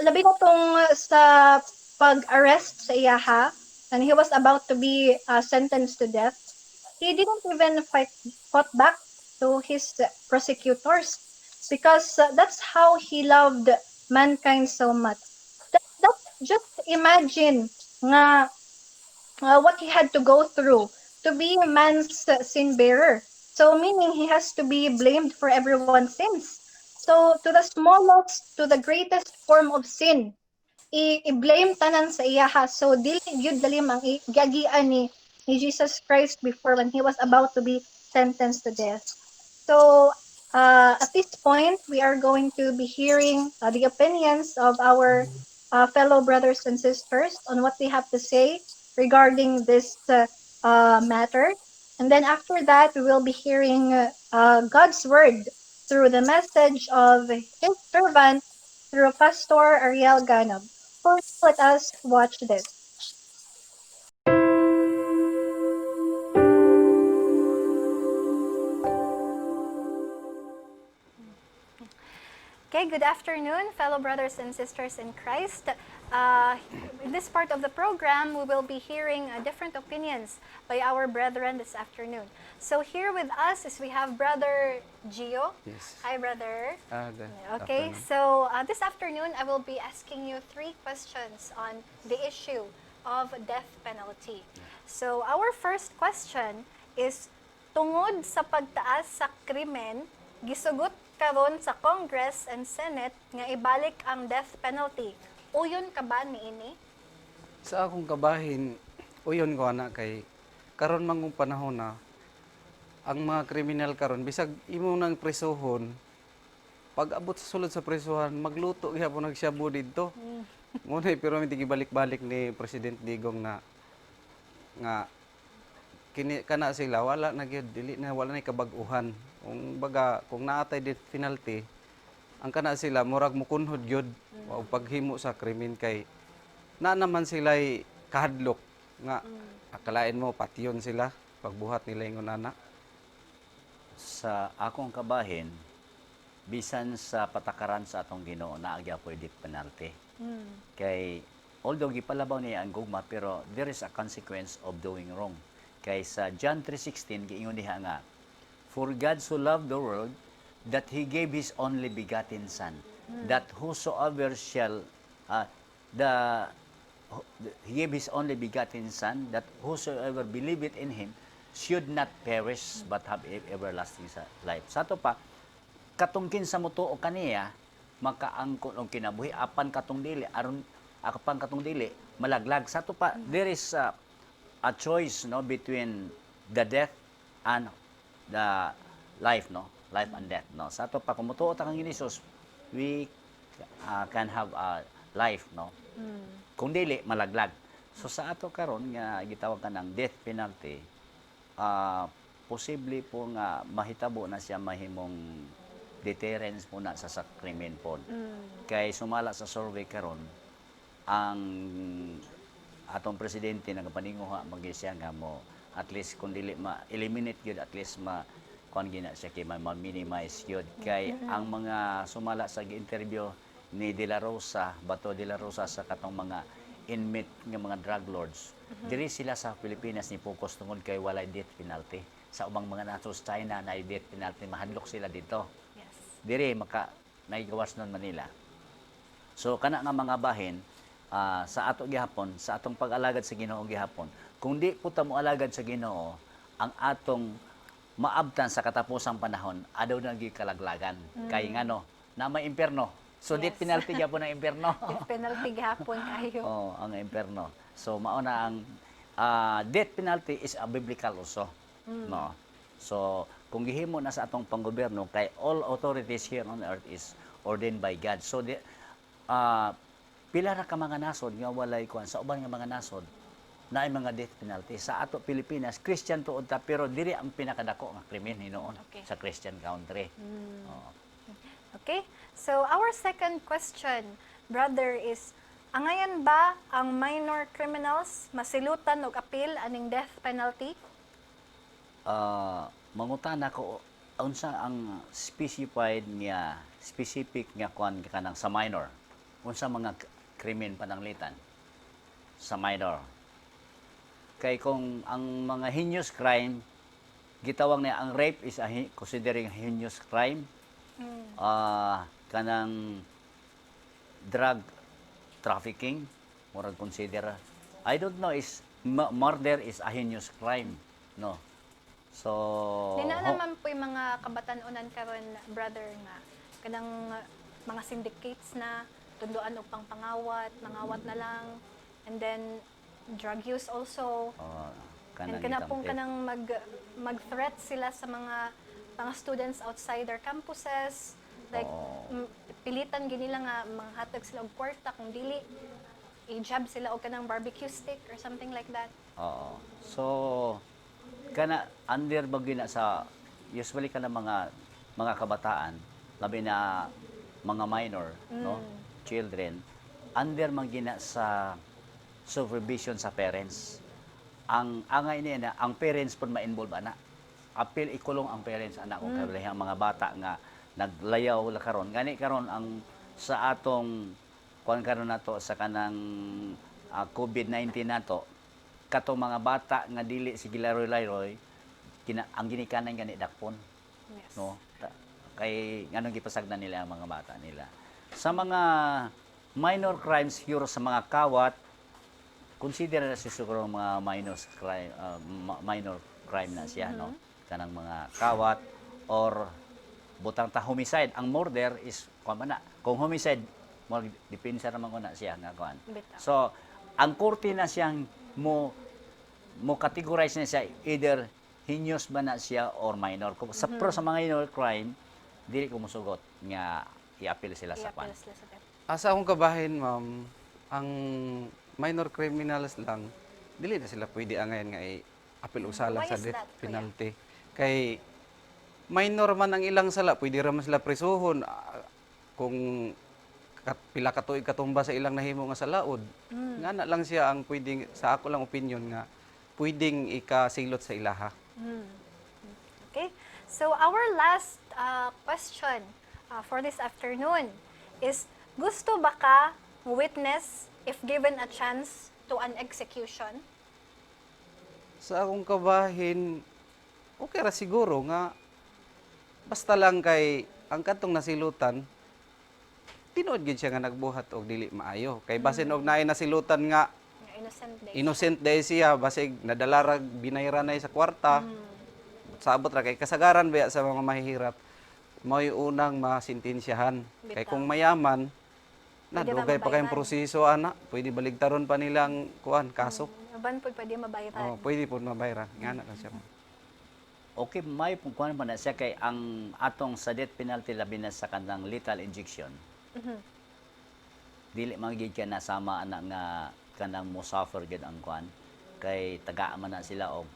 labi na tong sa pag-arrest sa iyaha, and he was about to be sentenced to death, he didn't even fought back to his prosecutors, because that's how he loved mankind so much. That just imagine nga what he had to go through to be man's sin bearer. So meaning he has to be blamed for everyone's sins. So to the smallest, to the greatest form of sin, i-blame tanan sa iya ha. So dili gyud dali mang giagian ni Jesus Christ before when he was about to be sentenced to death. So at this point, we are going to be hearing the opinions of our fellow brothers and sisters on what they have to say regarding this matter. And then after that, we will be hearing God's word through the message of his servant through Pastor Ariel Ganab. First, let us watch this. Okay, good afternoon, fellow brothers and sisters in Christ. Uh, in this part of the program, we will be hearing different opinions by our brethren this afternoon. So here with us is we have Brother Gio. Yes. Hi, brother. Good Okay, afternoon. so this afternoon, I will be asking you 3 questions on the issue of death penalty. So our first question is, tungod sa pagtaas sa krimen, gisugot karon sa Congress and Senate nga ibalik ang death penalty. Uyon ka ba niini? Sa akong kabahin, uyon ko ana kay karon mangong panahon na ang mga kriminal karon bisag imo nang presohon pag abot sa sulod sa presohan magluto gyapon nagsyabu didto. Mo na pero hindi gibalik-balik ni President Digong nga kini kana sila wala na gyud dili na wala na kabag-uhan. Kung baga kung naatay death penalty ang kana sila murag mukunhod gyud o paghimo sa krimen kay na naman sila'y kahadlok nga akalain mo patyon sila pagbuhat nila ingon ana. Sa akong kabahin, bisan sa patakaran sa atong Ginoo naagya po death penalty. Kay although gipalabaw niya ang gugma pero there is a consequence of doing wrong. Kay sa John 3:16 giingon diha nga, "For God so loved the world that he gave his only begotten son, that whosoever shall he gave his only begotten son, that whosoever believeth in him should not perish but have everlasting life." Sa to pa katungkin sa mutuo kaniya makaangkon og kinabuhi apan katong dili malaglag. Sa to pa there is a choice no between the death and the life and death no. Sa to pa kung mutuo ta kang Hesus, we can have a life no. Kung dili malaglag. So sa ato karon nga gitawag kanang death penalty, posible po nga mahitabo na siya mahimong deterrence po na sa krimen po. Kay sumala sa survey karon ang atong presidente nagapaninguha siya nga mo at least kung dili ma-eliminate gyud at least kuan gina siya kay ma-minimize gyud kay ang mga sumala sa interview ni De La Rosa, Bato De La Rosa sa katong mga inmate nga mga drug lords. Diri sila sa Pilipinas ni focus tungod kay walay death penalty. Sa ubang mga nasos China na death penalty mahadlok sila dito. Yes. Diri naigawas nun Manila. So kana nga mga bahin sa ato gihapon, sa atong pag-alagad sa Ginoo gihapon, kung di po ta mo alagad sa Ginoo, ang atong maabtan sa katapusang panahon, adaw na gyud kalaglagan. Kay ngano, na may impierno. So Yes. death penalty gyapon ang impierno. Death penalty gihapon kayo. Oh, ang impierno. So mao na ang death penalty is a biblical also. No. So kung gihimo na sa atong panggobyerno kay all authorities here on earth is ordained by God. So pila ra ka mga nasod nga walay kuan sa uban nga mga nasod na ay mga death penalty. Sa ato Pilipinas, Christian tuod ta pero diri ang pinakadako nga krimen hinuon sa Christian country. Okay? So, our second question, brother, is, angayan ba ang minor criminals masilutan og appeal aning death penalty? Mangutana ko unsa ang specific nga kuan kanang sa minor. Unsa mga krimen pananglitan sa minor. Kay kung ang mga heinous crime gitawag niya ang rape is considering heinous crime. Kanang drug trafficking murag consider I don't know is murder is a heinous crime, no? So, Di na naman po yung mga kabatanunan karon, brother, nga kanang mga syndicates na tunduan og pangpangawat, mangawat na lang, and then drug use also. And kana pong kanang mag-threat sila sa mga students outside their campuses. Like, pilitan ginila nga manghatag sila og kwarta kung dili i-jab sila og kanang barbecue stick or something like that. Oo. So, kana under bagina sa usually kana mga kabataan, labi na mga minor, no? Children, under magina sa supervision sa parents. Ang angay niya na ang parents pud ma-involve ana. Apil ikulong ang parents anak kung ang mga bata nga naglayaw la karon. Gani karon ang sa atong kuan karon nato sa kanang COVID-19 nato, katong mga bata nga dili sige laroy-laroy ang ginikanan gani dakpon. Yes. No? Kay nganong gipasagdan nila ang mga bata nila. Sa mga minor crimes siguro sa mga kawat, consider na siguro mga minor crime na siya, no? Kanang mga kawat or butang ta homicide. Ang murder is kung homicide mo depende naman ko na siya nga kuan. So, ang korte na siyang mo categorize na siya either heinous ba na siya or minor. Pero sa mga minor crime, dili ko musugot nga i-appeal sila sa pan. Asa akong kabahin, ma'am, ang minor criminals lang, dili na sila pwede angayan nga i-appeal usalan Why sa is death that, kuya? penalty. Kay minor man ang ilang sala, pwede raman sila prisuhon kung pila ka tuig katumba sa ilang nahimo nga salaod. Nga na lang siya ang pwedeng, sa ako lang opinion nga, pwedeng ikasilot sa ilaha. Okay, so our last question for this afternoon is, gusto ba ka witness if given a chance to an execution? Sa akong kabahin, okay ra siguro nga, basta lang kay, ang katong nasilutan, tinuod gid siya nga nagbuhat og dili maayo. Kay basin og naay nasilutan nga innocent day siya, basig nadalarag binayran na sa kwarta. Sabot ra kay kasagaran ba sa mga mahihirap, may unang masintensyahan. Kay kung mayaman, dugay pa kayong proseso ana, pwede baligtaron pa nilang kuan kaso. Aban po pwede mabayaran. Pwede po mabayaran. Nga na siya. Okay, may kuan pa na siya kay ang atong sa death penalty labi na sa kanang lethal injection. Dili magigid ka na sama ana nga kanang mo suffer gid ang kuan kay taga man na sila og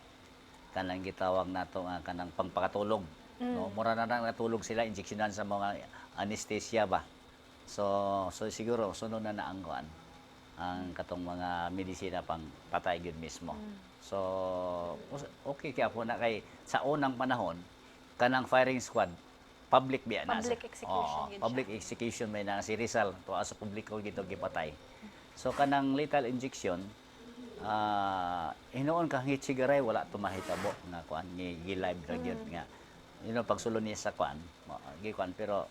kanang gitawag nato nga kanang pangpakatulog, no? Mura na nang natulog sila injeksyonan sa mga anesthesia ba. So siguro sunod na ang kuan ang katong mga medisina pang patay gid mismo. So okay kaya po na kay sa unang panahon kanang firing squad public biya na. Public execution yun public execution may na si Rizal to sa publiko gito gipatay. So kanang lethal injection hinoon kang hitsigaray wala tumahitabo nga kuan gi-live ra gyud nga pagsulon niya sa kuan gi kuan pero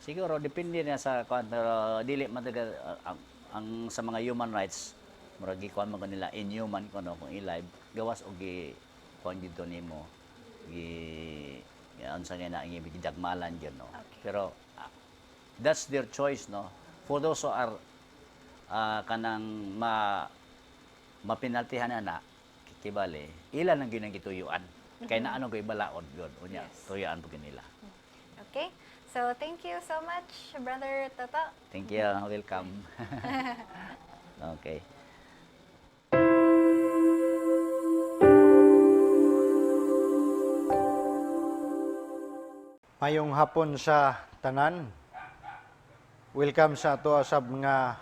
siguro depende na sa kuan pero dili man ang sa mga human rights murag gi kuan man nila inhuman kuno kung i-live gawas og gi kuan gid nimo gi unsa nga na ang gidagmalan gyud no. Pero that's their choice no. For those who are kanang mapinaltihan na kibali ilan ang ginang gituyuan kay naano gay balaod gyud unya tuyaan po nila. Okay, so thank you so much, Brother Toto. Thank you, welcome. Okay. Mayong hapon sa tanan. Welcome sa ato asab nga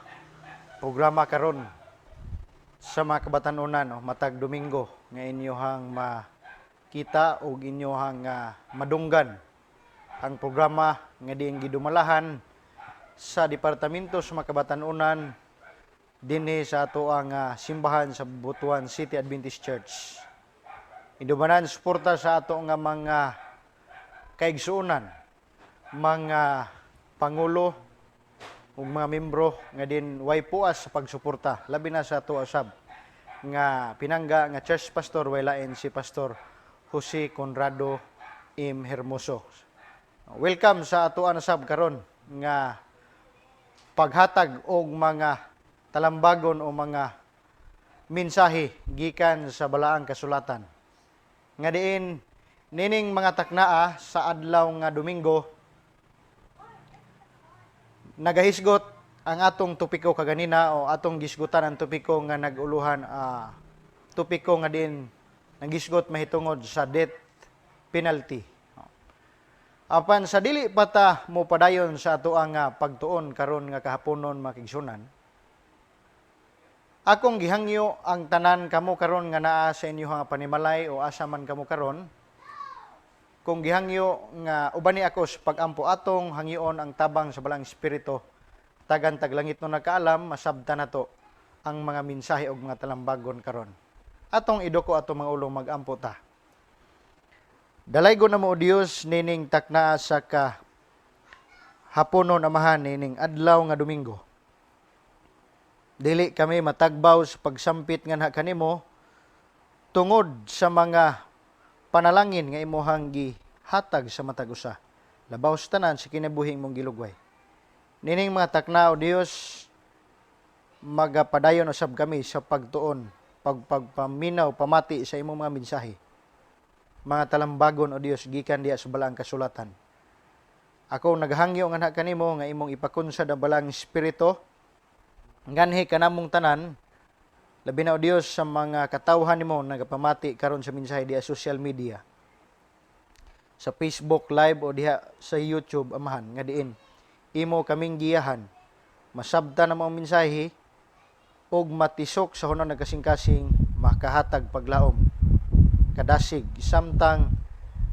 programa karon sa mga kabatanunan matag Domingo nga inyohang makita ug inyohang madunggan ang programa nga diing gidumalahan sa Departamento sa mga kabatanunan dinhi sa ato ang simbahan sa Butuan City Adventist Church. Idumanan suporta sa ato nga mga kaigsuonan, mga pangulo ug mga membro nga din way puas sa pagsuporta labi na sa ato asab nga pinangga nga church pastor walain si Pastor Jose Conrado M. Hermoso. Welcome sa atuan sab karon nga paghatag og mga talambagon o mga mensahe gikan sa balaang kasulatan. Nga diin nining mga taknaa sa adlaw nga Domingo nagahisgot ang atong topiko kaganina o atong gisgutan ang topiko nga naguluhan topiko nga din nagisgot mahitungod sa death penalty. Apan sa dili pata mo padayon sa ato ang pagtuon karon nga kahaponon makigsunan. Akong gihangyo ang tanan kamo karon nga naa sa inyo nga panimalay o asa man kamo karon. Kung gihangyo nga ubani ako sa pagampo atong hangyoon ang tabang sa balang espiritu tagan taglangit no nagkaalam masabtan nato ang mga mensahe og mga talambagon karon. Atong idoko atong mga ulong magampo ta. Dalaygon na mo Dios nining takna sa ka haponon amahan nining adlaw nga Domingo. Dili kami matagbaw sa pagsampit nga kanimo tungod sa mga panalangin nga imuhang gihatag sa matag usa. Labaw sa tanan sa kinabuhing mong gilugway. Nining mga takna o Dios magapadayon usab kami sa pagtuon, pagpaminaw, pamati sa imong mga mensahe. Mga talambagon o Dios gikan diha sa balaang kasulatan. Ako naghangyo nga kanimo nga imong ipakunsad ang balaang espiritu nganhi kanamong tanan labi na o Dios sa mga katawhan nimo nagapamati karon sa mensahe diha social media. Sa Facebook live o diha sa YouTube amahan nga diin imo kaming giyahan masabtan na mga mensahe og matisok sa hunang nagkasing-kasing makahatag paglaom kadasig samtang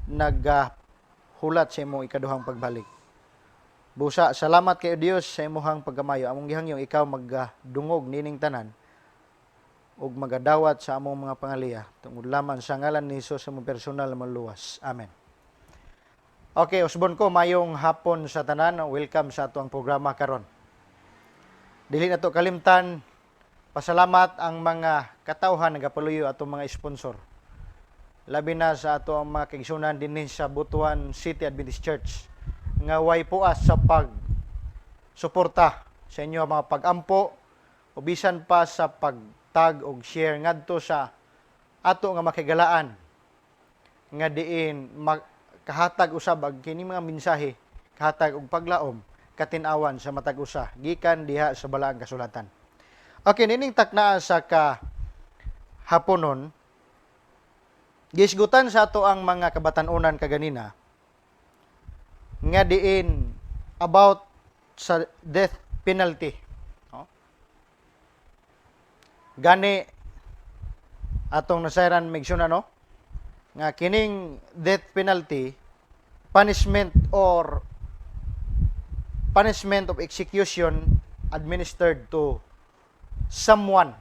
naghulat sa imong ikaduhang pagbalik. Busa, salamat kay Dios sa imong pagkamayo. Among gihangyong ikaw magdungog nining tanan ug magadawat sa among mga pangaliya tungod lamang sa ngalan ni Hesus sa among personal na maluwas. Amen. Okay, usbon ko mayong hapon sa tanan. Welcome sa ato ang programa karon. Dili nato kalimtan pasalamat ang mga katawhan nagapaluyo atong mga sponsor. Labi na sa ato ang mga kaigsunan dinhi sa Butuan City Adventist Church nga way puas sa pag-suporta sa inyo mga pag-ampo o bisan pa sa pagtag og share ngadto sa ato nga makigalaan nga diin kahatag usab ang kini mga mensahe kahatag og paglaom katin-awan sa matag usa gikan diha sa balaang kasulatan. Okay, nining taknaa sa haponon gisgutan sa ato ang mga kabatan-unan kaganina nga diin about sa death penalty. No? Gani atong nasayran migsuna no nga kining death penalty punishment of execution administered to someone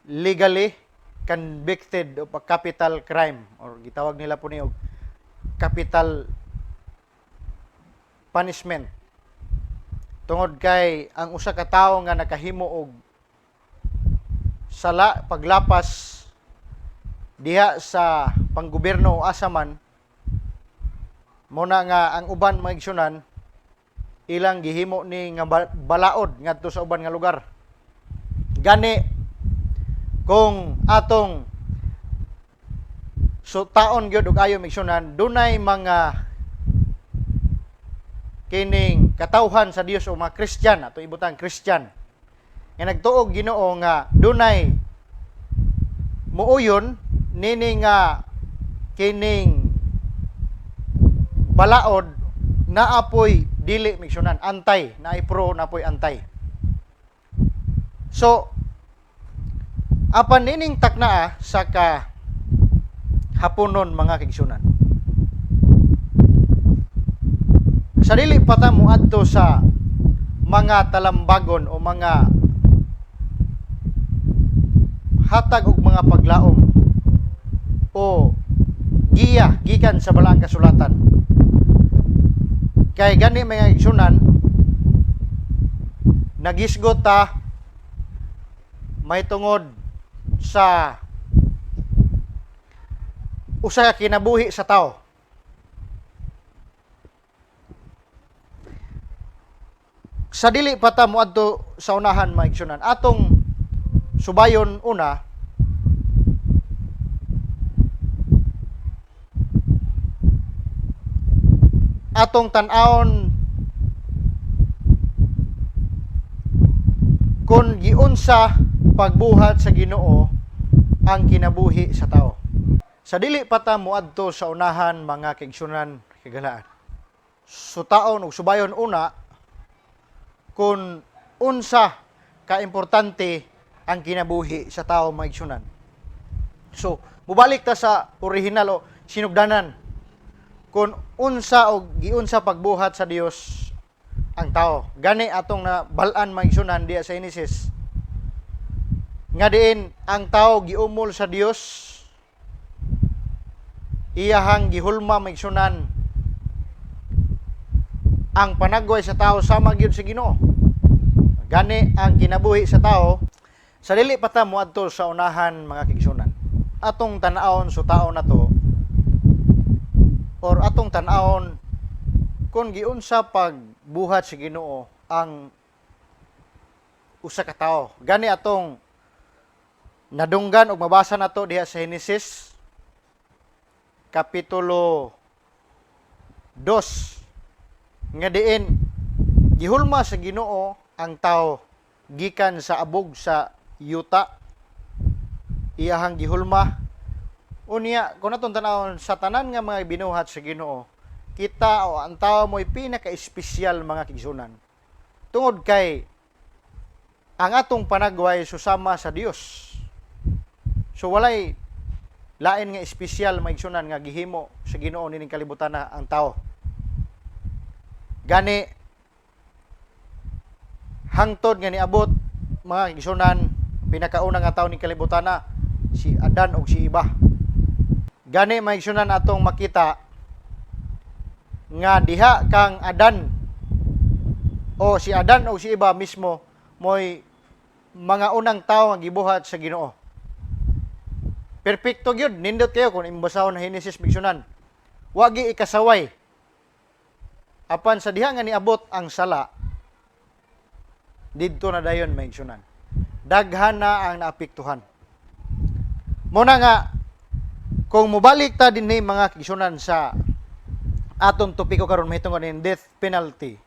legally convicted of a capital crime or gitawag nila po niyo capital punishment tungod kay ang usa ka tawo nga nakahimo og sala paglapas diha sa panggobyerno o asaman mo na nga ang uban maigsunan ilang gihimo ni nga balaod ngadto sa uban nga lugar. Gani kung atong taon gyud og ayo migsunan dunay mga kining katawhan sa Dios o mga Kristyan ato ibutang Kristyan nga nagtuog Ginoo nga dunay muuyon nini nga kining balaod naapoy dili migsunan antay naay pro naapoy antay. So apan nining taknaa sa haponon mga kaigsunan. Sa dili pata mo adto sa mga talambagon o mga hatag og mga paglaom o giya gikan sa balaang kasulatan. Kay gani mga kaigsunan nagisgot ta may tungod sa usa ka kinabuhi sa tao. Sa dili pa ta moadto sa unahan mga igsunan, atong subayon una atong tan-awon kung giunsa pagbuhat sa Ginoo ang kinabuhi sa tao. Sa dili pa ta moadto sa unahan mga kaigsunan kagalaan. Sutaon ug subayon una kung unsa ka importante ang kinabuhi sa tao mga igsunan. So, mubalik ta sa original o sinugdanan kung unsa o giunsa pagbuhat sa Dios ang tao. Gani atong nabalaan mga igsunan diya sa Genesis. Nga diin ang tao giumol sa Dios, iyahang gihulma mga igsunan ang panagway sa tao sama gyud sa Ginoo. Gani ang kinabuhi sa tao. Sa dili pa ta moadto sa unahan mga kaigsunan, atong tan-awon sa tao na to or atong tan-awon kung giunsa pagbuhat sa Ginoo ang usa ka tawo. Gani atong nadunggan og mabasa nato diha sa Genesis kapitulo 2 nga diin gihulma sa Ginoo ang tao gikan sa abog sa yuta, iyahang gihulma. Unya kung atong tan-awon sa tanan nga mga binuhat sa Ginoo, kita o ang tao mo'y pinaka-espesyal mga kaigsunan. Tungod kay ang atong panagway susama sa Dios. So walay lain nga espesyal mga kaigsunan nga gihimo sa Ginoo nining kalibutan na ang tao. Gani hangtod nga niabot mga kaigsunan, pinakauna nga tawo ning kalibutan na si Adan ug si Eva. Gani mga kaigsunan atong makita nga diha kang Adan o si Adan o si Eva mismo mo'y mga unang tawo nga gibuhat sa Ginoo. Perpekto gyud, nindot kayo kung imbasahon na Genesis bigsunan. Wagi ikasaway. Apan sa diha nga niabot ang sala, didto na dayon maigsunan. Daghan na ang naapektuhan. Muna nga kung mobalik ta dinhi mga kaigsunan sa atong topiko karon mahitungod ning death penalty.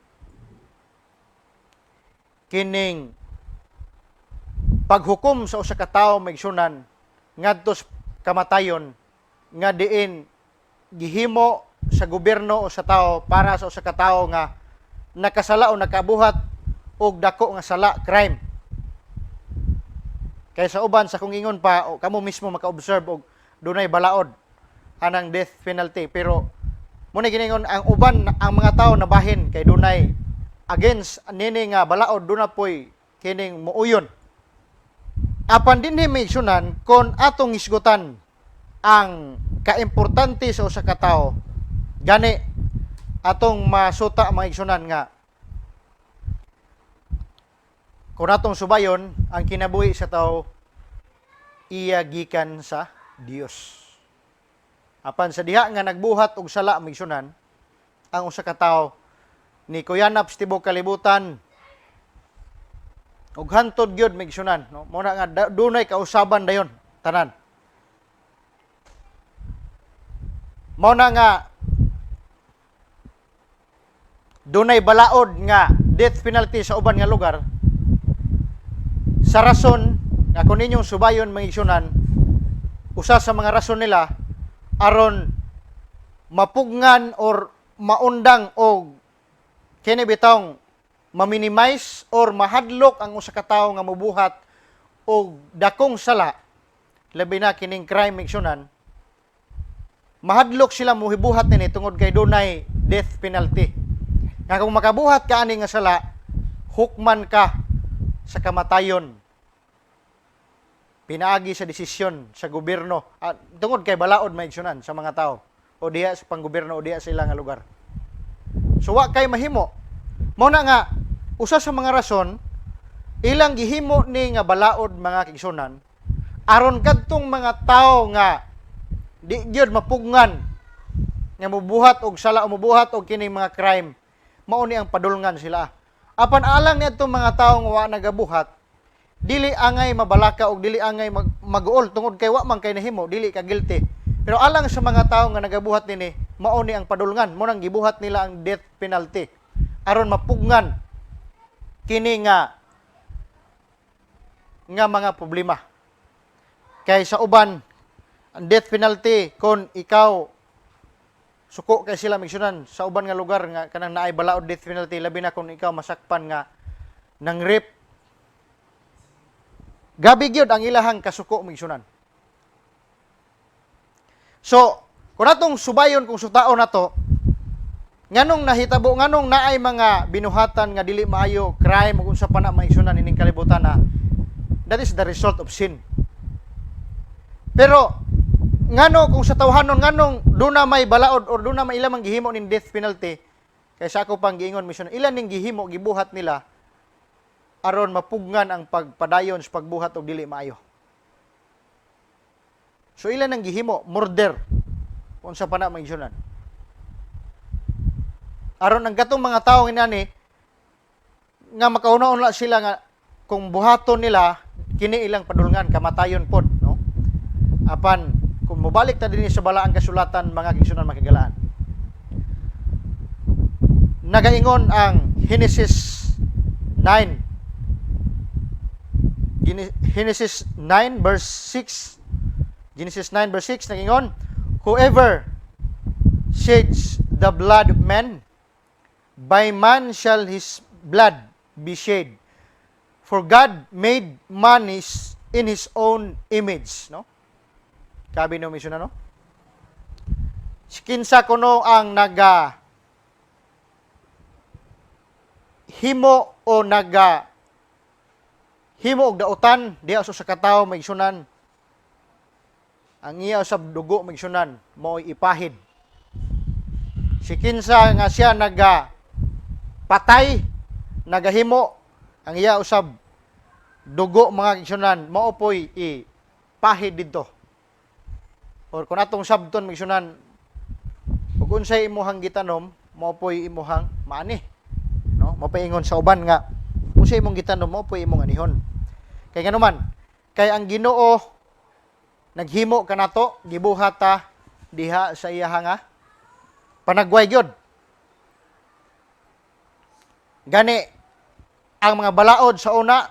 Kining paghukom sa usa ka tawo maigsunan ngadto sa kamatayon nga diin gihimo sa gobyerno o sa tao para sa usa ka tawo nga nakasala o nakabuhat og dako nga sala, crime. Kaya sa uban sa kung ingon pa o kamo mismo maka-observe og dunay balaod anang death penalty, pero muna giningon ang uban ang mga tao nabahin kay dunay against nini nga balaod duna poy kining muuyon. Apan dinhi maigsunan kon atong isgutan ang kaimportante sa usa ka tawo, gani atong masuta maigsunan nga kung atong subayon ang kinabuhi sa tao iya gikan sa Dios. Apan sa diha nga nagbuhat og sala maigsunan ang usa ka tawo ni kuyanap sa tibuok kalibutan ug hantod gyud maigsunan, no? Muna nga dunay kausaban dayon tanan. Muna nga dunay balaod nga death penalty sa uban nga lugar sa rason nga kung ninyong subayon maigsunan, usa sa mga rason nila aron mapugnan or maundang og kini bitawng ma-minimize or mahadlok ang usa ka tawo nga mobuhat og dakong sala, labi na kining crime maigsunan, mahadlok sila mohibuhat nini tungod kay dunay death penalty. Nga kung makabuhat ka ani nga sala, hukman ka sa kamatayon. Pinaagi sa desisyon sa gobyerno tungod kay balaod maigsunan sa mga tao o diha sa panggobyerno o diha sa ilang lugar. So wa kay mahimo. Mao na nga usa sa mga rason ilang gihimo ni nga balaod mga kaigsunan aron kadtong mga tao nga di gyud mapugngan nga mubuhat og sala o mubuhat og kining mga crime, mao ni ang padulngan sila. Apan alang niadtong mga tawo nga wa nagabuhat, dili angay mabalaka og dili angay mag-uol tungod kay wa man kay nahimo, dili ka guilty. Pero alang sa mga tawo nga nagabuhat nini, mao ni ang padulngan, mo nang gibuhat nila ang death penalty aron mapugngan kini nga mga problema. Kay sa uban ang death penalty kon ikaw suko kay sila migsunan sa uban nga lugar nga kanang naay balaod death penalty, labi na kung ikaw masakpan nga nang rape, gabi gyud ang ilahang kasuko migsunan. So kung atong subayon kung sutaon nato nganong nahitabo, nganong naay mga binuhatan nga dili maayo crime ug unsa pa na maigsunan ining kalibutan na, that is the result of sin. Pero ngano kung sa tawhanon nganong duna may balaod or duna may ilang gihimo ning death penalty, kaysa ako pang giingon mission ilan ning gihimo gibuhat nila aron mapugnan ang pagpadayon sa pagbuhat og dili maayo. So ilan ang gihimo murder unsa pa na maigsunan aron ang katong mga tawo inani nga makauna-una sila nga kung buhaton nila kini ilang padulngan kamatayon pod, no? Apan kung mobalik ta dinhi sa balaang kasulatan mga kigsunan makagalaan. Nagaingon ang Genesis 9 verse 6. Genesis 9 verse 6 nagingon, whoever sheds the blood of man, by man shall his blood be shed. For God made man in his own image, no? Kabi no mission no? Kinsa kuno ang naga himo o naga himo og dautan diha sa katawo maigsunan, ang iya usab dugo maigsunan mao'y ipahid. Si kinsa nga siya naga patay nagahimo, ang iya usab dugo mga igsunan mao poy ipahid didto. Or kung atong sabton migsunan ug unsay imuhang gitanom mao poy imuhang maani, no? Mao paingon sa uban nga unsay imong gitanom mao poy imong anihon. Kay nganuman kay ang Ginoo naghimo kanato gibuhata diha sa iya nga panagway gyud. Gani ang mga balaod sa una,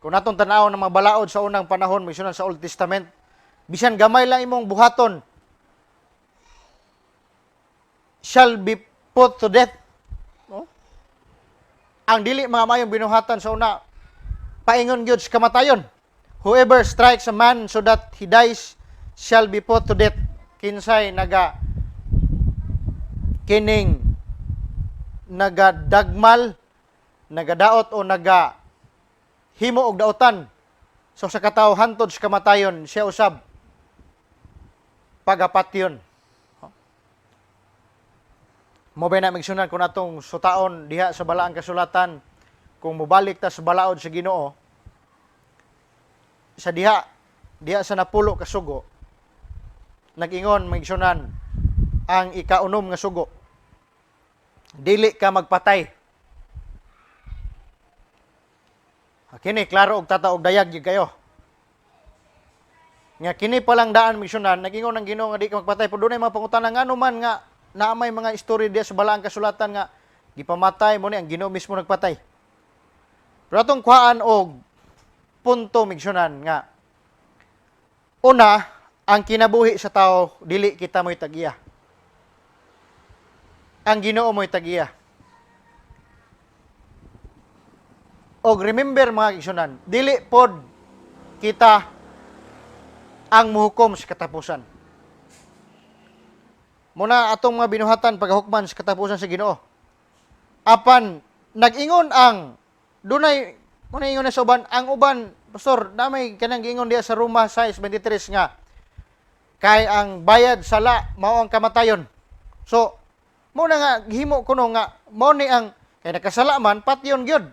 kung natong tanaw ng mga balaod sa unang panahon migsunan sa Old Testament, bisan gamay lang imong buhaton shall be put to death, no? Ang dili mga mayong binuhatan sa una paingon gyud sa kamatayon. Whoever strikes a man so that he dies shall be put to death. Kinsay kining nagadagmal, nagadaot o himo og daotan so sa katawo hantod sa kamatayon, siya usab pagapatyon. Mo ba na migsunan kung atong sutaon diha sa balaang kasulatan, kung mobalik ta sa balaod sa Ginoo sa diha sa napulo ka sugo, nag-ingon migsunan ang ikaunom nga sugo, dili ka magpatay. Kini klaro og tata og dayag gyud kayo. Nga kini palang daan misyonan nag-ingon ang Ginoo nga di ka magpatay, pero dunay mga pangutana ngano man nga naamay mga istorya diya sa balaang kasulatan nga gipamatay mo ni ang Ginoo mismo nagpatay. Pero atong kuhaan og punto misyonan nga una, ang kinabuhi sa tao dili kita mo'y tagiya. Ang Ginoo mo'y tagiya. Og remember mga kigsunan, dili pod kita ang muhukom sa katapusan. Muna atong mga binuhatan paghukman sa katapusan sa Ginoo. Apan nag-ingon ang dunay muna ingon na sa uban, ang uban pastor namay kanang giingon diya sa Roma 6:23 nga kay ang bayad sala mao ang kamatayon. So mo na nga gihimo kuno nga mo ni ang kay nakasala man patyon gyud.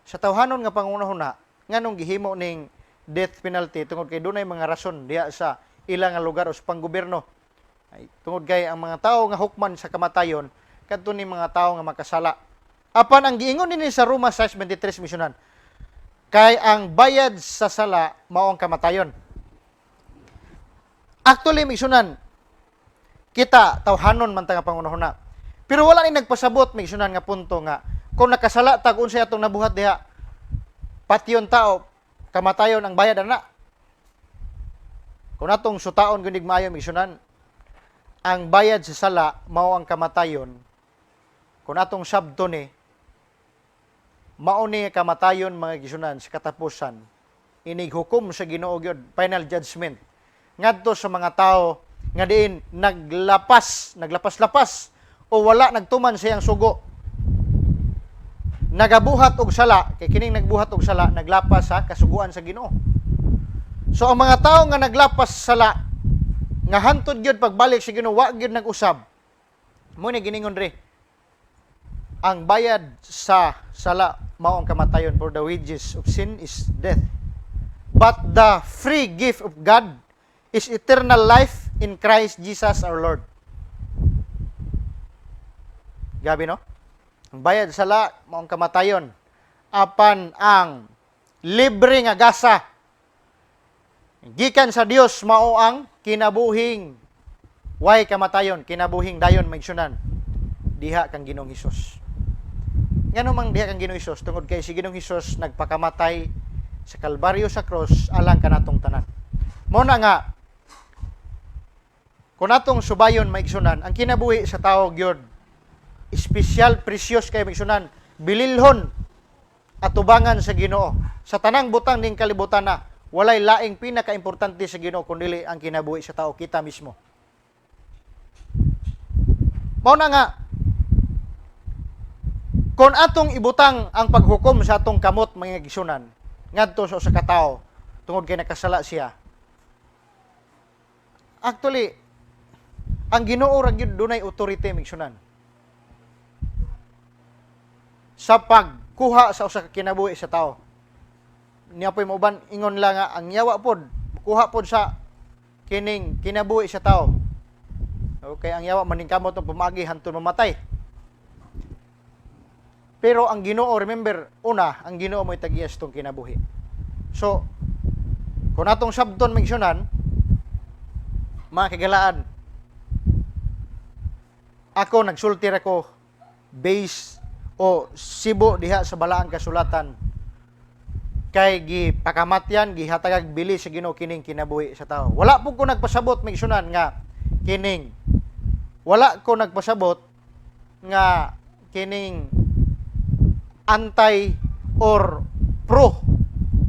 Sa tawhanon nga pangunahuna, nganong gihimo ning death penalty tungod kay dunay mga rason diha sa ilang nga lugar o sa panggobyerno. Ay, tungod kay ang mga tao nga hukman sa kamatayon kadto ni mga tao nga makasala. Apan ang giingon nini sa Roma 6:23 misyonan, kay ang bayad sa sala mao ang kamatayon. Actually misyonan, kita tawhanon man ta nga pangunahuna. Pero wala ni nagpasabot misyonan nga punto nga kung nakasala tag unsay atong nabuhat diha, patyon tao, kamatayon ang bayad ana. Kung atong sutaon kunig maayo misyonan, ang bayad sa sala mao ang kamatayon. Kung atong sabto ni mao ni kamatayon mga gisunan sa katapusan, inig hukom sa Ginoo gyud, final judgment ngadto sa mga tao nga diin naglapas-lapas o wala nagtuman sa iyang sugo, nagabuhat og sala, kay kining nagbuhat og sala naglapas sa kasuguan sa Ginoo. So ang mga tao nga naglapas sala nga hantod gyud pagbalik sa Ginoo wa gyud nag-usab, mo ni giningon re, ang bayad sa sala mao ang kamatayon, for the wages of sin is death, but the free gift of God is eternal life in Christ Jesus our Lord. Gabi no? Ang bayad sa sala mao ang kamatayon, apan ang libre nga gasa gikan sa Dios mao ang kinabuhing way kamatayon, kinabuhing dayon maigsunan diha kang Ginoong Hesus. Ngano mang diha kang Ginoong Hesus tungod kay si Ginoong Hesus nagpakamatay sa Kalbaryo sa cross alang kanatong tanan. Mao na nga kung atong subayon maigsunan ang kinabuhi sa tao gyud espesyal, precious kay maigsunan, bililhon at tubangan sa Ginoo. Sa tanang butang ning kalibutan na walay laing pinakaimportante sa Ginoo kundi ang kinabuhi sa tao, kita mismo. Mao na nga kung atong ibutang ang paghukom sa atong kamot mga gisunan ngadto sa usa ka tawo tungod kay nakasala siya, actually ang Ginoo ra gyud dunay authority migsunan sa pagkuha sa usa ka kinabuhi sa tawo. Niya po'y mauban ingon lang nga ang yawa pod kuha pod sa kining kinabuhi sa tawo. Okay, ang yawa maningkamot ng pumagi hantun mamatay. Pero ang Ginoo, remember, una, ang Ginoo mo'y tagiyas tong kinabuhi. So, kung atong sabton migsunan, mga kagalaan, ako nagsultir ako base o sibo diha sa balaang kasulatan kay gipakamatyan gihatagag bili sa Ginoo kining kinabuhi sa tao. Wala po ko nagpasabot migsunan nga kining nga kining anti or pro,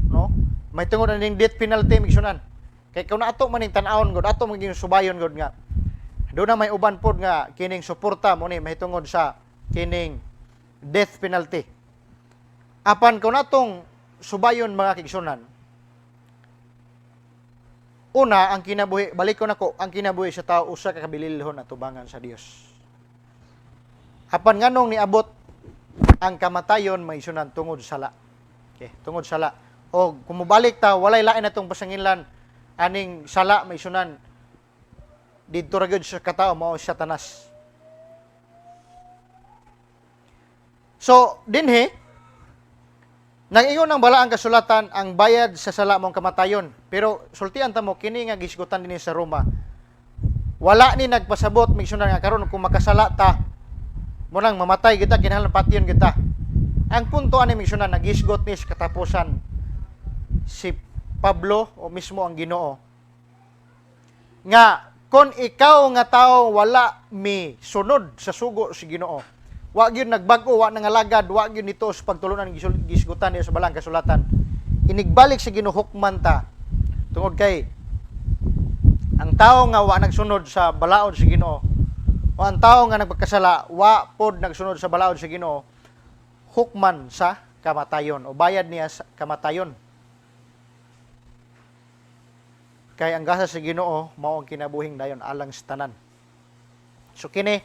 no? May tungod na ning death penalty migsunan. Kay kung ato man ning tan-awon gud, ato maging subayon gud nga do na may uban pod nga kining suporta mo ni mahitungod sa kining death penalty. Apan kung atong subayon mga kigsunan, una ang kinabuhi, balik ko nako, ang kinabuhi sa tao usa ka kabililhon at tubangan sa Dios. Apan nganong niabot ang kamatayon maigsunan tungod sala. Okay, tungod sala. O kumubalik ta walay lain atong pasangilan aning sala maigsunan didto ra gyud sa katao mao Satanas. So dinhi nag-ingon ang balaang kasulatan ang bayad sa sala mong kamatayon. Pero sultian ta mo kini nga gisgutan dinhi sa Roma. Wala ni nagpasabot migsunan nga karon kung makasala ta mo nang mamatay kita kinahanglan patyon kita. Ang punto ani migsunan nagisgot ni sa katapusan si Pablo o mismo ang Ginoo nga kung ikaw nga tao wala mi sunod sa sugo si Ginoo, wa gyud nagbag-o, wa nangalagad, wa gyud nito sa pagtulunan gisgutan niya sa balang kasulatan, inigbalik sa Ginoo hukman ta tungod kay ang tao nga wa nagsunod sa balaod sa Ginoo o ang tao nga nagpagkasala wa pod nagsunod sa balaod sa Ginoo, hukman sa kamatayon o bayad niya sa kamatayon. Kay ang gasa sa Ginoo mao ang kinabuhing dayon alang sa tanan. So kini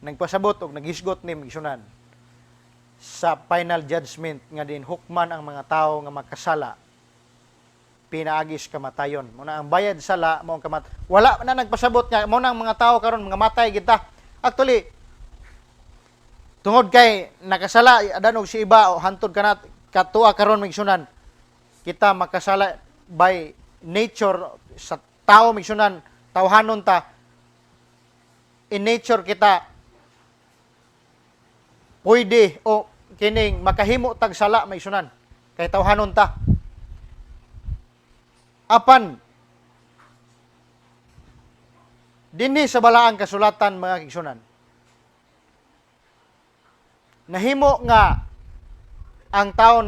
nagpasabot og naghisgot ni migsunan. sa final judgment nga din hukman ang mga tao nga makasala pinaagis kamatayon. Muna ang bayad sala mo ang wala na nagpasabot nga mo nang mga tao karon mga matay kita. Actually tungod kay nakasala adanog si iba o hantod kanat katua karon migsunan kita makasala by nature sa tao migsunan tawhanon ta in nature kita pwede o kining makahimo tag sala migsunan kay tawhanon ta apan dinhi sa balaang kasulatan mga kigsunan nahimo nga ang tao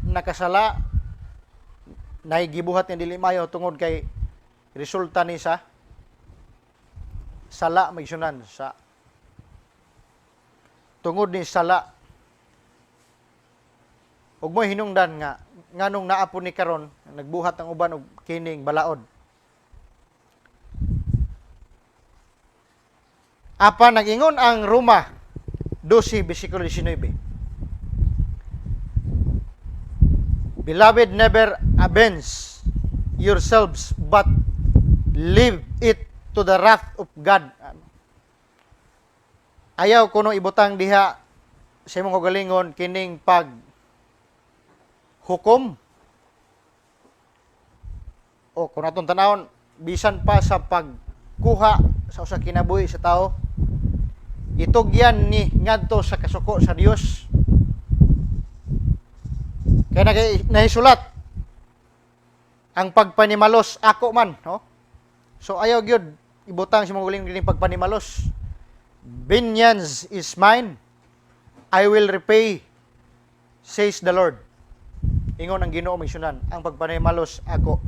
nakasala naigibuhat nga dili mayo tungod kay resulta ni sa sala maigsunan sa tungod ni sala ug mo hinungdan nga nganong naapon ni karon nagbuhat ang uban og kining balaod apa nagingon ang Roma 12 bersikulo 19 Beloved, never avenge yourselves, but leave it to the wrath of God. Ayaw kuno ibutang diha sa imong kagalingon kining pag hukom o kung atong tanawon bisan pa sa pagkuha sa usa kinabuhi sa tao itugyan ni ngadto sa kasuko sa Dios. Kaya nahisulat ang pagpanimalos ako man, no? So ayaw gyud ibutang si mga gining pagpanimalos. Vengeance is mine, I will repay, says the Lord. Ingon ang Ginoo misunan, ang pagpanimalos ako.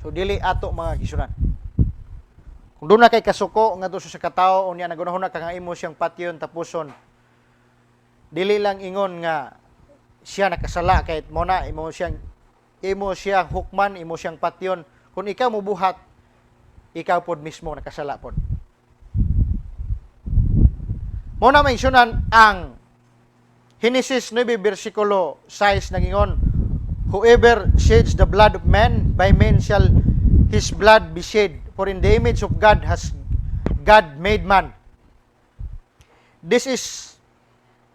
So dili ato mga kisunan. Kung doon na kay kasuko ngadto sa katao unya nagunahon na kang imo siyang patyon tapuson. Dili lang ingon nga siya nakasala kahit mo na imo siyang hukman, imo siyang patyon. Kung ikaw mubuhat, ikaw pod mismo nakasala pod. Mo na mentionan ang Genesis 9 bersikulo 6 nagingon, whoever sheds the blood of man, by man shall his blood be shed, for in the image of God has God made man. This is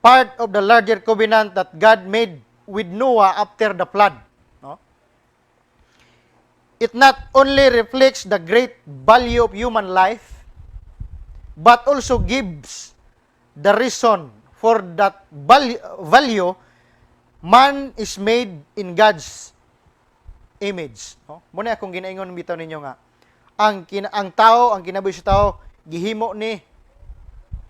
part of the larger covenant that God made with Noah after the flood. No? It not only reflects the great value of human life, but also gives the reason for that value. Man is made in God's image. No? Muna akong ginaingon bitaw ninyo nga, ang tao, ang kinabuhi sa tao, gihimo ni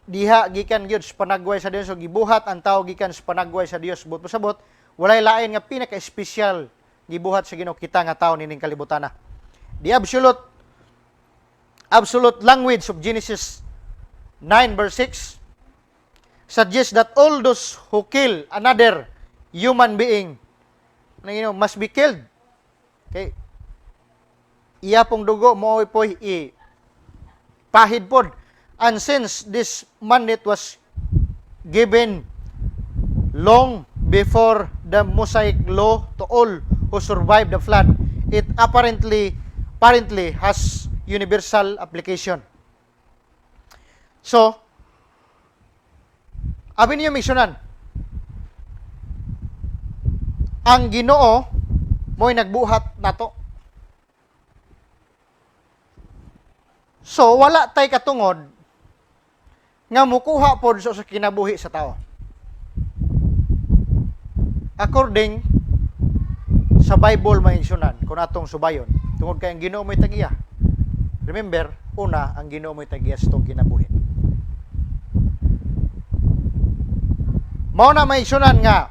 diha gikan gyud sa panagway sa Dios o gibuhat ang tao gikan sa panagway sa Dios but pasabot walay lain nga pinaka-espesyal gibuhat sa Ginoo kita nga tao nining kalibutan na. The absolute language of Genesis 9 verse 6 suggests that all those who kill another human being must be killed. Okay? Iya pong dugo mo po pahid pod. And since this mandate was given long before the Mosaic law to all who survived the flood, it apparently has universal application. So, abi niyo misyonan, ang Ginoo mo'y nagbuhat nato. So, wala tay katungod nga mukuha pod sa kinabuhi sa tao. According sa Bible maingsunan kung atong subayon, tungod kay ang Ginoo mo'y tagiya. Remember, una ang Ginoo mo'y tagiya sa tong kinabuhi. Mao na maingsunan nga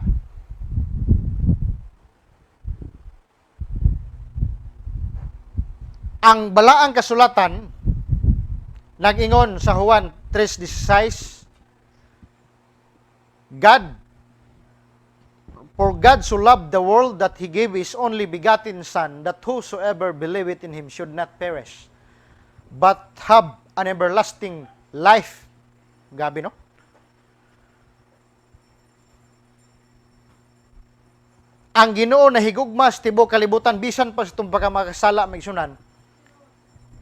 ang balaang kasulatan nag-ingon sa Juan 3:16, for God so loved the world that He gave His only begotten Son, that whosoever believeth in Him should not perish, but have an everlasting life. Gabi, no? ang Ginoo nahigugma sa tibuok kalibutan bisan pa sa itong pagkamakasala maigsunan.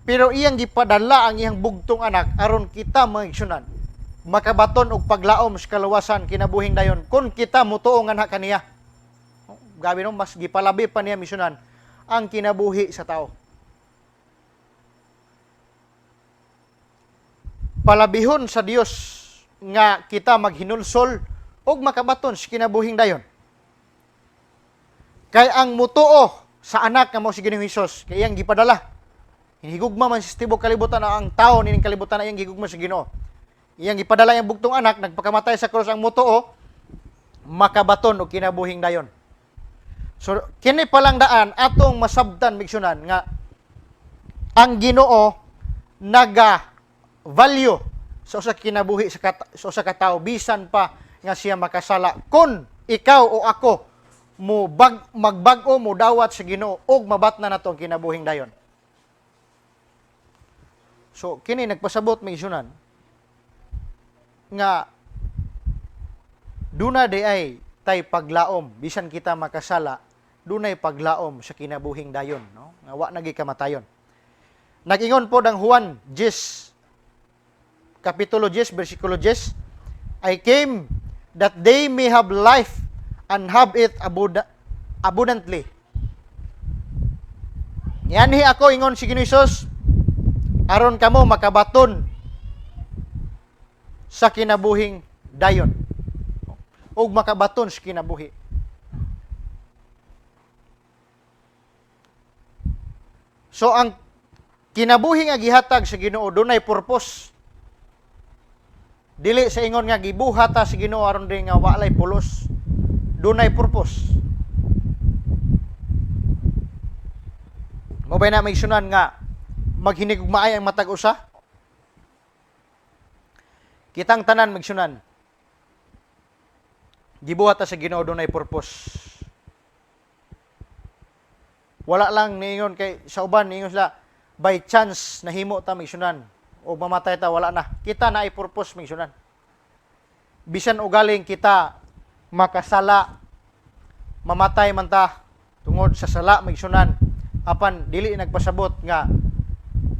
Pero iyang gipadala ang iyang bugtong anak aron kita maigsunan makabaton og paglaom sa kaluwasan kinabuhing dayon kun kita mutuo nga kaniya. Gabi no, mas gipalabi pa niya misunan ang kinabuhi sa tao. Palabihon sa Dios nga kita maghinulsol og makabaton sa kinabuhing dayon. Kay ang mutuo sa anak nga mao si Ginoong Hesus kay iyang gipadala. Hinigugma man sa tibuok kalibutan ang tao nining kalibutan na iyang gigugma sa Ginoo. Iyang gipadala ang bugtong anak nagpakamatay sa krus ang mutuo makabaton og kinabuhing dayon. So kini palang daan atong masabtan migsunan nga ang Ginoo naga value sa usa kinabuhi sa usa ka tawo bisan pa nga siya makasala kun ikaw o ako mo magbag-o mo dawat sa Ginoo og mabatna nato ang kinabuhing dayon. So kini nagpasabot may isunan nga duna di ay tay paglaom bisan kita makasala dunay paglaom sa kinabuhing dayon, no? Nga wa nagi kamatayon. Nag-ingon po ang Juan 10 kapitulo 10 bersikulo 10, I came that they may have life and have it abundantly. Yanhi ako ingon si Ginoong Hesus aron kamo makabaton sa kinabuhing dayon ug makabaton sa kinabuhi. So ang kinabuhi nga gihatag sa Ginoo dunay purpose. Dili sa ingon nga gibuhata sa Ginoo aron din nga walay pulos. Dunay purpose. Mo ba na may sunan nga maghinigugmaay ang matag usa? Kitang tanan magsunan. Gibuhat ta sa Ginoo dunay purpose. Wala lang niingon kay sa uban niingon sila by chance nahimo ta migsunan o mamatay ta wala na. Kita na ay purpose migsunan. Bisan ugaling kita makasala mamatay man ta tungod sa sala migsunan apan dili nagpasabot nga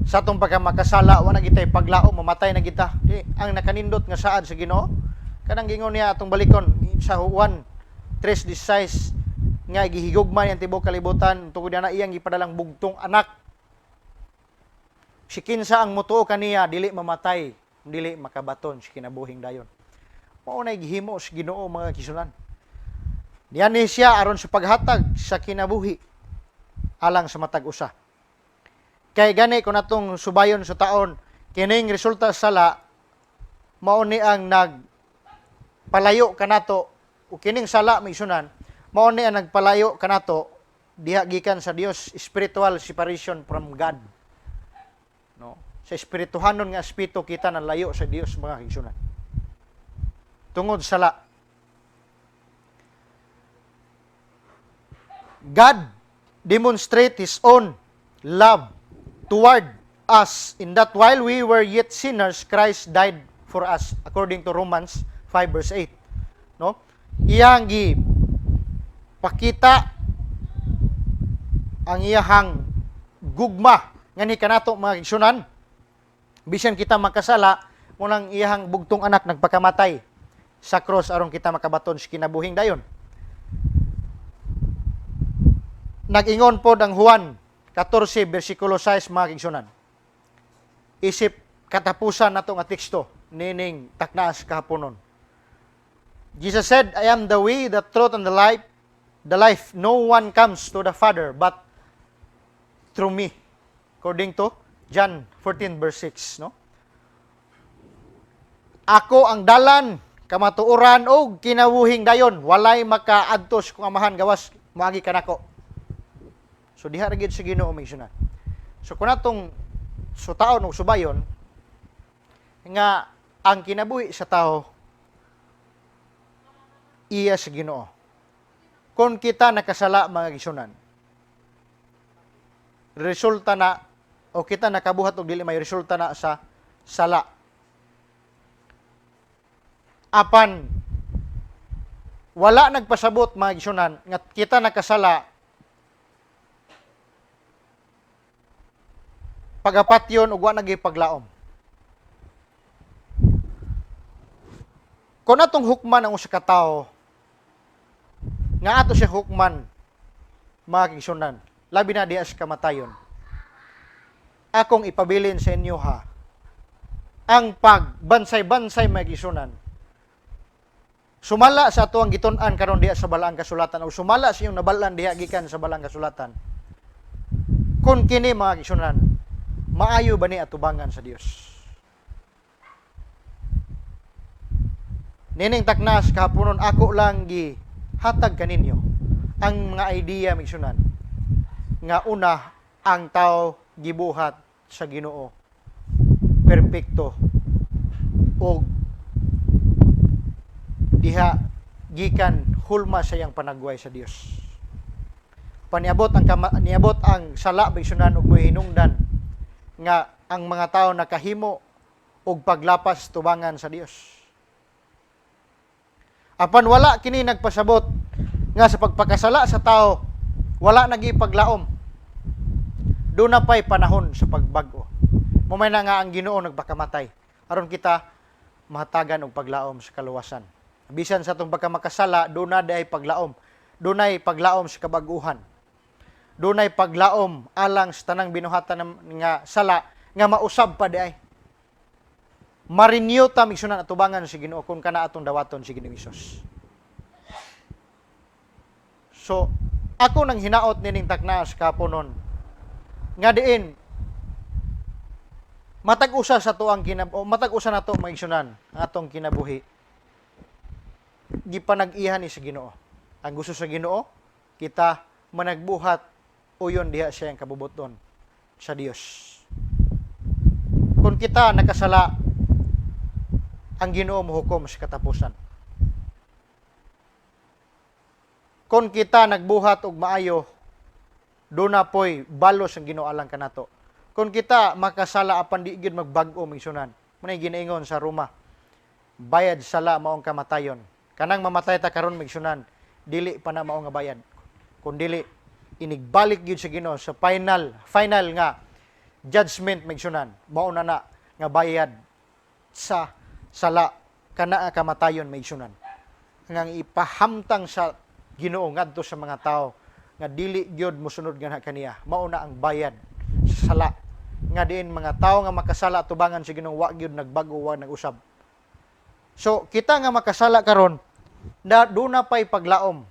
sa atong pagkamakasala wa na gitay paglaom mamatay na kita. Di, ang nakanindot nga saad sa Ginoo kanang gingon niya atong balikon sa Juan 3:16 nga gihigugma niyang tibuok kalibutan tungod na iyang gipadalang bugtong anak. Si kinsa ang mutuo kaniya dili mamatay, dili makabaton sa kinabuhing dayon. Mao nay gihimo sa Ginoo mga kisunan. Diyan ni siya aron sa paghatag sa kinabuhi alang sa matag usa. Kay gani kung natong subayon sa taon kining resulta sa sala mao ni ang nagpalayo kanato o kining sala maisunan mao ni ang nagpalayo kanato diha gikan sa Dios, spiritual separation from God. No, sa espirituhanon nga espiritu kita nalayo sa Dios mga kigsunan. Tungod sala. God demonstrate His own love toward us in that while we were yet sinners, Christ died for us according to Romans 5 verse 8. No? Iyang gi pakita ang iyahang gugma ngani kanato mga kigsunan bisan kita makasala munang iyahang bugtong anak nagpakamatay sa cross aron kita makabaton sa kinabuhing dayon. Nag-ingon po ang Juan 14 bersikulo 6 mga kigsunan. Isip katapusan nato nga teksto nining taknaas kahaponon. Jesus said, I am the way, the truth, and the life. The life. No one comes to the Father but through me. According to John 14 verse 6. No? Ako ang dalan, kamatuoran, o kinabuhing dayon. Walay makaadtos kung amahan gawas maagi kanako. So diha ra gid sa Ginoo migsunan. So kun atong sutaon og subayon nga ang kinabuhi sa tao iya sa Ginoo. Kung kita nakasala mga kigsunan, resulta na o kita nakabuhat og dili may resulta na sa sala. Apan wala nagpasabot mga igsunan nga kita nakasala pagapatyon ug wa nagipaglaom. Kung atong hukman ang usa ka tawo nga ato siya hukman mga igsunan, labi na diha sa kamatayon. Akong ipabilin sa inyo ha, ang pagbansay-bansay mga igsunan, sumala sa ato ang gitun-an karon diha sa balaang kasulatan o sumala sa iyong nabalaan diha gikan sa balaang kasulatan. Kung kini mga igsunan, maayo ba ni atubangan sa Dios? Nining taknas kahaponon ako lang gi hatag kaninyo ang mga idea migsunan nga una ang tao gibuhat sa Ginoo perpekto o diha gikan hulma sa iyang panagway sa Dios. Niabot ang sala migsunan og mohinungdan nga ang mga tao nakahimo og paglapas tubangan sa Dios. Apan wala kini nagpasabot nga sa pagpakasala sa tao, wala nagipaglaom. Doon na pa'y panahon sa pagbag-o. Mumay na nga ang Ginoo nagpakamatay. Aron kita mahatagan og paglaom sa kaluwasan. Bisan sa itong pagkamakasala, doon na ay paglaom. Doon ay paglaom sa kabaguhan. Doon ay paglaom alang sa tanang binuhatan nga sala nga mausab pa di ay. Marenew ta migsunan atubangan si Ginoo kung kana atong dawaton si Ginoo Hesus. So, ako nang hinaot nining taknas kaponon nga diin matag-usa sa to ang matag-usa na to maigsunan ang atong kinabuhi. Gipanag-ihan ni sa Ginoo. Ang gusto sa Ginoo, kita managbuhat uyon diha siya ang kabubuton sa Dios. Kung kita nakasala, ang Ginoo mohukom sa katapusan. Kung kita nagbuhat og maayo, doon na po'y balos ang Ginoo alang kanato. Kung kita makasala apan di gyud magbag-o migsunan, manay ginaingon sa Roma, bayad sala maong kamatayon. Kanang mamatay ta karon migsunan, dili pa na mao nga bayad. Kung dili inigbalik gyud sa Ginoo sa final nga judgment migsunan, mao na nga bayad sa sala kana kamatayon maigsunan. Ang ipahamtang sa Ginoo ngadto sa mga tao nga dili gyud mosunod nga kaniya, mao na ang bayad sa sala nga diin mga tao nga makasala tubangan sa Ginoo wa gyud nagbago wa nag-usab. So kita nga makasala karon na do na pay paglaom.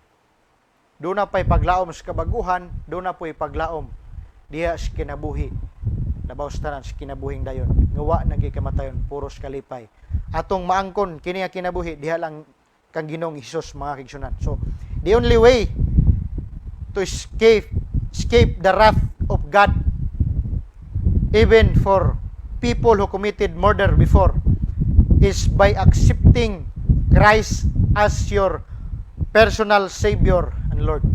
Do na pay paglaom sa kabaguhan, do na pay paglaom diha sa kinabuhi. Labaw sa tanan sa kinabuhing dayon. Nga wa nagkamatayon puros kalipay. Atong maangkon kini nga kinabuhi diha lang kang Ginoong Hesus mga kigsunan. So the only way to escape the wrath of God even for people who committed murder before is by accepting Christ as your personal Savior and Lord.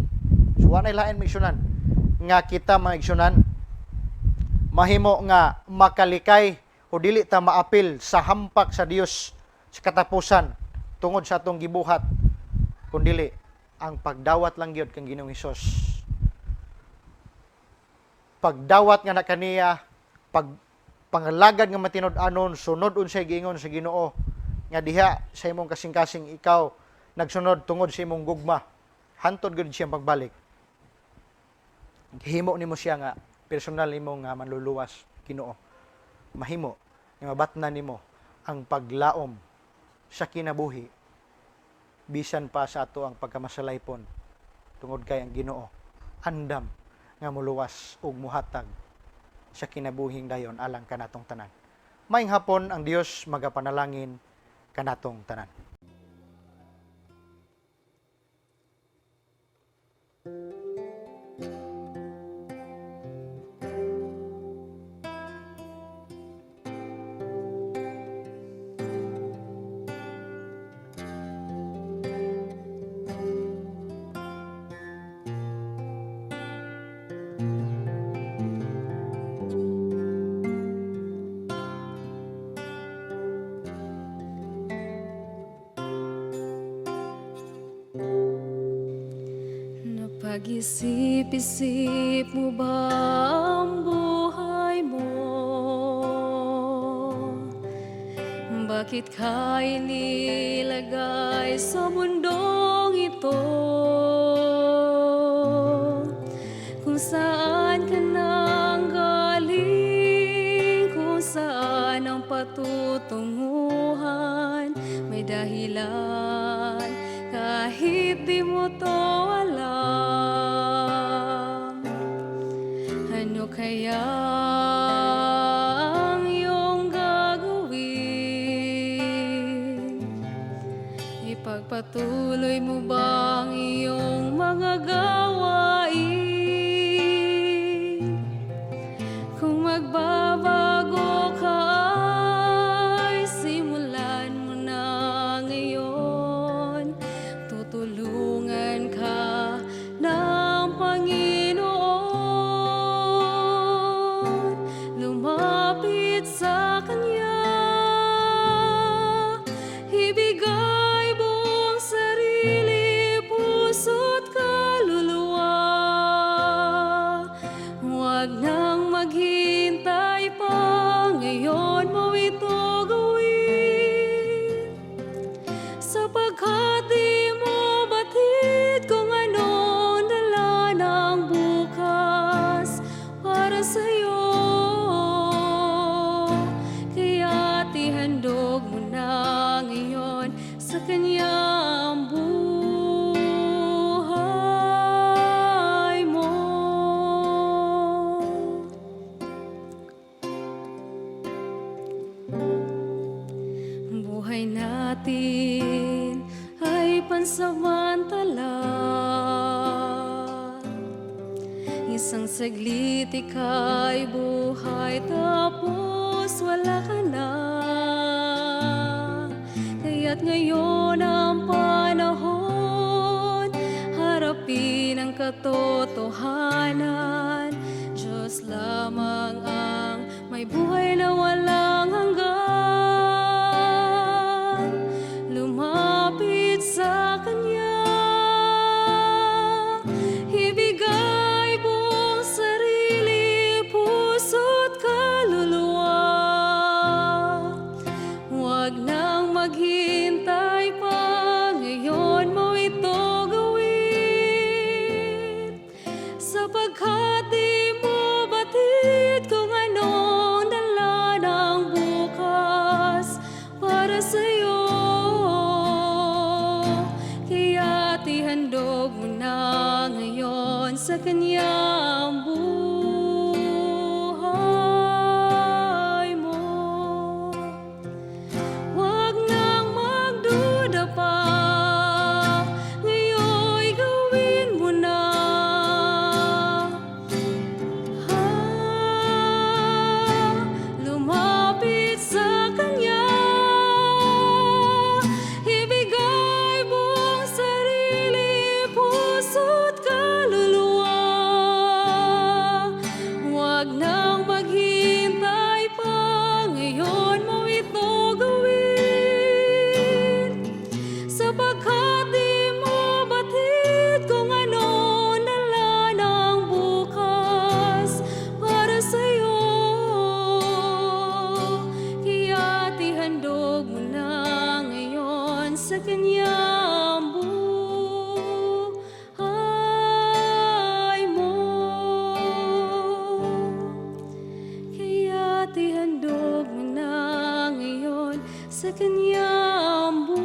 So wa nay lain migsunan nga kita mga igsunan mahimo nga makalikay o dili ta maapil sa hampak sa Dios sa katapusan tungod sa atong gibuhat kundi ang pagdawat lang gyud kang Ginoong Hesus. Pagdawat nga na kaniya, pangalagad nga matinud-anon, sunod unsay giingon sa Ginoo nga diha sa imong kasing-kasing ikaw nagsunod tungod sa imong gugma. Hantod gyud siya pagbalik. Himo nimo siya nga personal nimo nga manluluwas Ginoo. Mahimo nga mabatnan nimo ang paglaom sa kinabuhi bisan pa sa ato ang pagkamasalaypon tungod kay ang Ginoo andam nga muluwas ug muhatag sa kinabuhing dayon alang kanatong tanan. Maayong hapon ang Dios magapanalangin kanatong tanan. Nag-isip-isip mo ba ang buhay mo? Bakit ka inilagay sa mundong ito? Kung saan ka nang galing, kung saan ang patutunguhan, may dahilan kahit di mo to alam. Ano kaya ang iyong gagawin? Ipagpatuloy mo ba ang iyong mga gawain? Kung magbabago ka ay simulan mo na ngayon. Tutulungan ka ng Panginoon. Lumapit sa Kanya, ibigay buong sarili, puso't kaluluwa. Huwag nang maghintay pa, ngayon mo ito gawin. Sapagkat di mo batid kung ano dala ng bukas para sa'yo. Kaya't ihandog mo na ngayon sa Kanya ang buhay mo. Buhay natin ay pansamantala. Isang saglit ika'y buhay, tapos wala ka na. Kaya't ngayon ang panahon, harapin ang katotohanan. Diyos lamang ang may buhay na walang hanggan. Lumapit sa Kanya, ibigay buong sarili, puso't kaluluwa. Huwag nang maghintay pa, ngayon mo ito gawin. Sapagkat di mo batid kung anong dala ng bukas para sa'yo. Kaya't ihandog mo na ngayon sa Kanya ang buhay mo. Huwag nang magduda pa, ngayon'y gawin mo na. Lumapit sa Kanya, ibigay buong sarili, puso't kaluluwa. Huwag nang maghintay pa, ngayon mo ito gawin. Sapagkat di mo batid kung ano dala ng bukas para sa'yo. Kaya't ihandog mo na ngayon sa Kanya ang buhay mo. Kaya't ihandog mo na ngayon sa Kanya ang buhay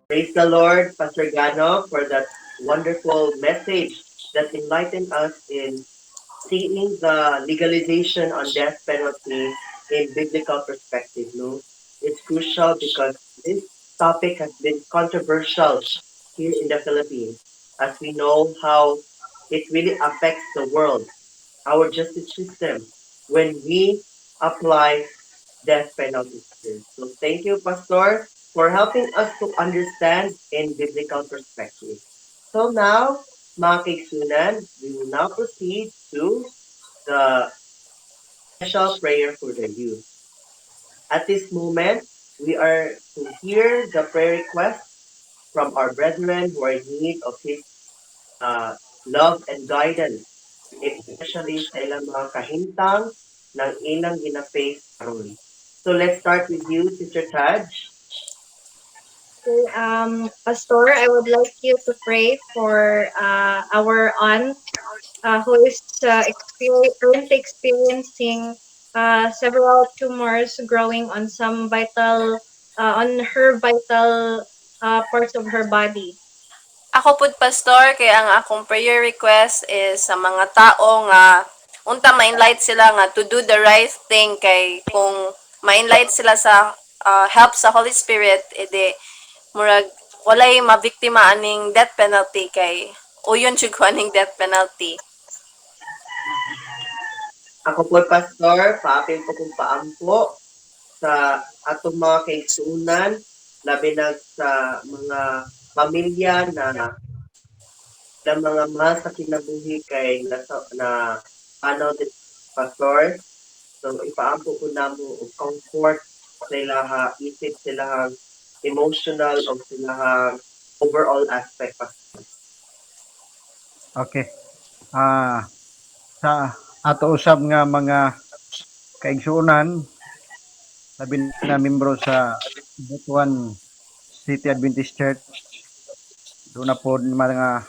Praise the Lord, Pastor Gano, for that wonderful message that enlightened us in seeing the legalization on death penalty in biblical perspective. No, it's crucial because this topic has been controversial here in the Philippines. as we know how it really affects the world, our justice system, when we apply death penalty here. So thank you, Pastor, for helping us to understand in biblical perspective. So now, mga kaigsunan, we will now proceed to the special prayer for the youth. At this moment, we are to hear the prayer request from our brethren who are in need of His uh, love and guidance, especially sa ilang mga kahintang ng ilang gina-face karon. So let's start with you, Sister Taj. Pastor, I would like you to pray for our aunt who is currently experiencing several tumors growing on some vital, on her vital parts of her body. Ako pud pastor kay ang akong prayer request is sa mga tao nga unta ma-enlight sila nga to do the right thing kay kung ma-enlight sila sa help sa Holy Spirit edi murag walay mabiktima aning death penalty kay uyon jud ko aning death penalty. Ako po, Pastor, paapin po kong paampo sa atong mga kaigsunan, labi na sa mga pamilya na mga mahal sa kinabuhi kay na ano din, Pastor. So, ipaampo ko na mo og comfort sa ilaha, isip sila emotional o sila overall aspect. Okay. Sa ato usab nga mga kaigsuonan, labi na membro sa Butuan City Adventist Church, doon na po mga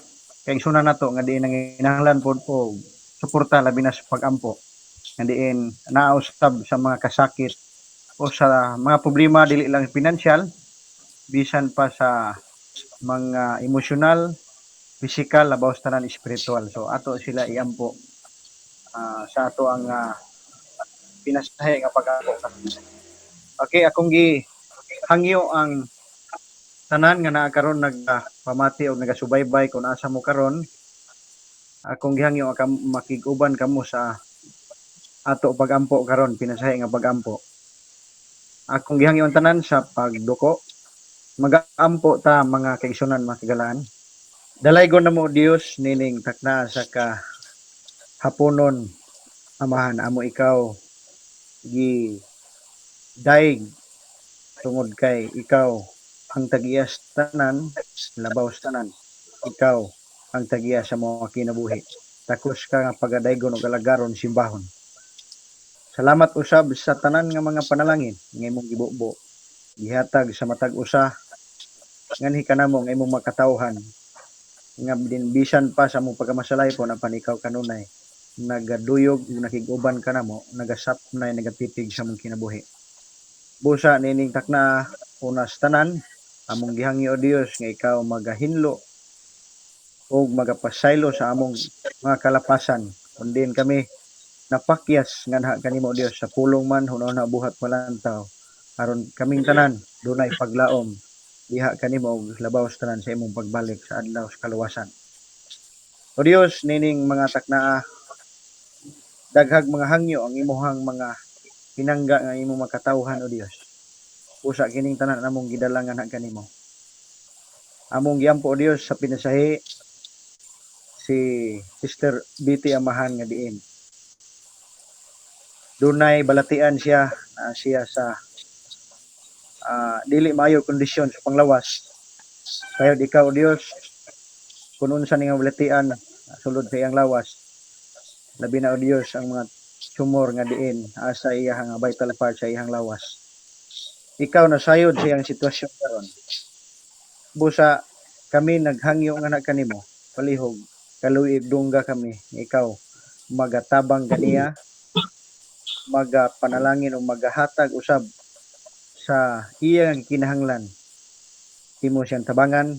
kaigsuonan nato nga diin nanginahanglan po po suporta labi na sa pagampo nga diin nausab sa mga kasakit o sa mga problema dili lang financial bisan pa sa mga emosyonal, physical, labaw sa tanan spiritual. So ato sila iampo sa ato ang pinasahe nga pag-ampo. Okay, akong hangyo ang tanan nga naa karon nagpamati o nagasubaybay kung asa mo karon. Akong gihangyo makig-uban kamo sa ato pag-ampo karon, pinasahe nga pag-ampo. Akong gihangyo ang tanan sa pagduko. Mag-ampo ta mga kaigsunan, mga kagalaan. Dalaygon na mo Dios nining takna sa haponon, amahan amo ikaw gi daig tungod kay ikaw ang tagiyas tanan, labaw sa tanan. Ikaw ang tagiyas sa mga kinabuhi. Takos ka nga pagadaygon og alagaron simbahon. Salamat usab sa tanan nga mga panalangin nga imong gibubo. Gihatag sa matag usa nganhi kanamo nga imong makatawhan nga bisan pa sa mong pagkamasalay po na panikaw kanunay nagaduyog nakig-uban kanamo nagasapnay nagatitig sa mong kinabuhi. Busa nining takna unas tanan among gihangyo o Dios nga ikaw magahinlo o magapasaylo sa among mga kalapasan kundin kami napakyas nga kanimo Dios sa pulong man hunaw na buhat walantaw aron kaming tanan dunay paglaom diha kanimo og labaw sa tanan sa imong pagbalik sa adlaw sa kaluwasan. O Dios nining mga taknaa daghag mga hangyo ang imuhang mga pinangga nga imong makatawhan o Dios. Usa kining tanan among gidalangan kanimo. Among giampo o Dios sa pinasahi si Sister BT amahan nga diin. Dunay balatian siya siya sa dili maayo kondisyon sa panglawas. Kayod ikaw Dios kun unsa ning balatian sulod sa iyang lawas. Labi na o Dios ang mga tumor nga diin asa iyang vital part sa iyang lawas. Ikaw na sayod sa iyang sitwasyon karon. Busa kami naghangyo nga na kanimo palihog kaluib dungga kami ikaw magatabang ganiya magapanalangin o magahatag usab sa iyang kinahanglan. Imo siyang tabangan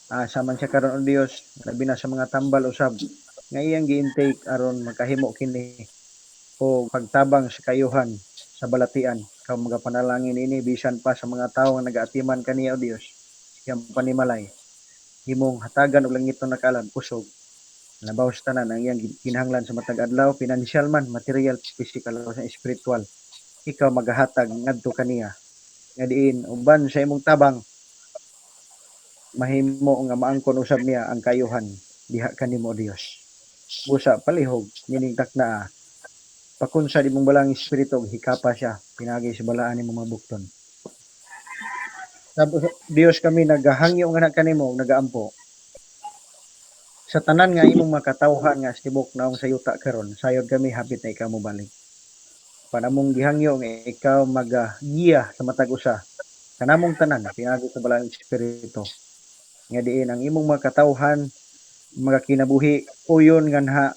sa man siya karon o Dios labi na sa mga tambal usab nga iyang gi-intake aron makahimo kini o pagtabang sa kayuhan sa balatian. Ikaw magapanalangin ini bisan pa sa mga tawo nga nagaatiman kaniya o Dios siyang panimalay himong hatagan og langit na nakalan kusog labaw sa tanan ang iyang kinahanglan sa matag adlaw, financial man, material, physical o sa spiritual. Ikaw magahatag ngadto kaniya nga diin uban sa imong tabang mahimo nga maangkon usab niya ang kayuhan diha kanimo Dios. Busa palihog nining takna pakunsa di mong balang espiritu hikapa siya pinagi sa balaan nimo mga bukton. Sa Dios kami nagahangyo nga na kanimo nagaampo sa tanan nga imong makatawhan nga stibok naong sa yuta karon sayod kami hapit na ikaw mo balik panamong gihangyo nga ikaw magagiya sa matag usa kanamong tanan pinagi sa balang espiritu nga diin ang imong makatawhan mga kinabuhi uyon nganha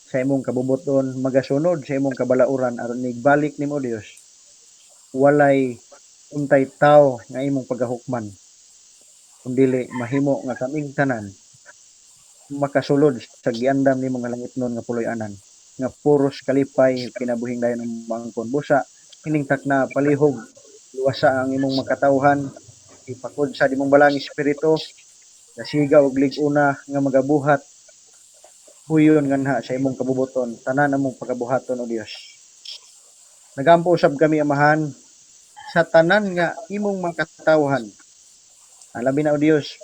sa imong kabubuton magasunod sa imong kabalauran aron nigbalik nimo Dios walay untay tao nga imong pagahukman kundili mahimo nga kaming tanan makasulod sa giandam nimo nga langitnon nga puloy-anan nga puros kalipay kinabuhing dayon ang mangkon busa ining takna palihog luwasa ang imong makatawhan ipakod sa dimong balang espiritu nasigaw og lig-una nga magabuhat huyon nganha sa imong kabubuton tanan among pagabuhaton o Dios nagampo usab kami amahan sa tanan nga imong makatawhan alabi na o Dios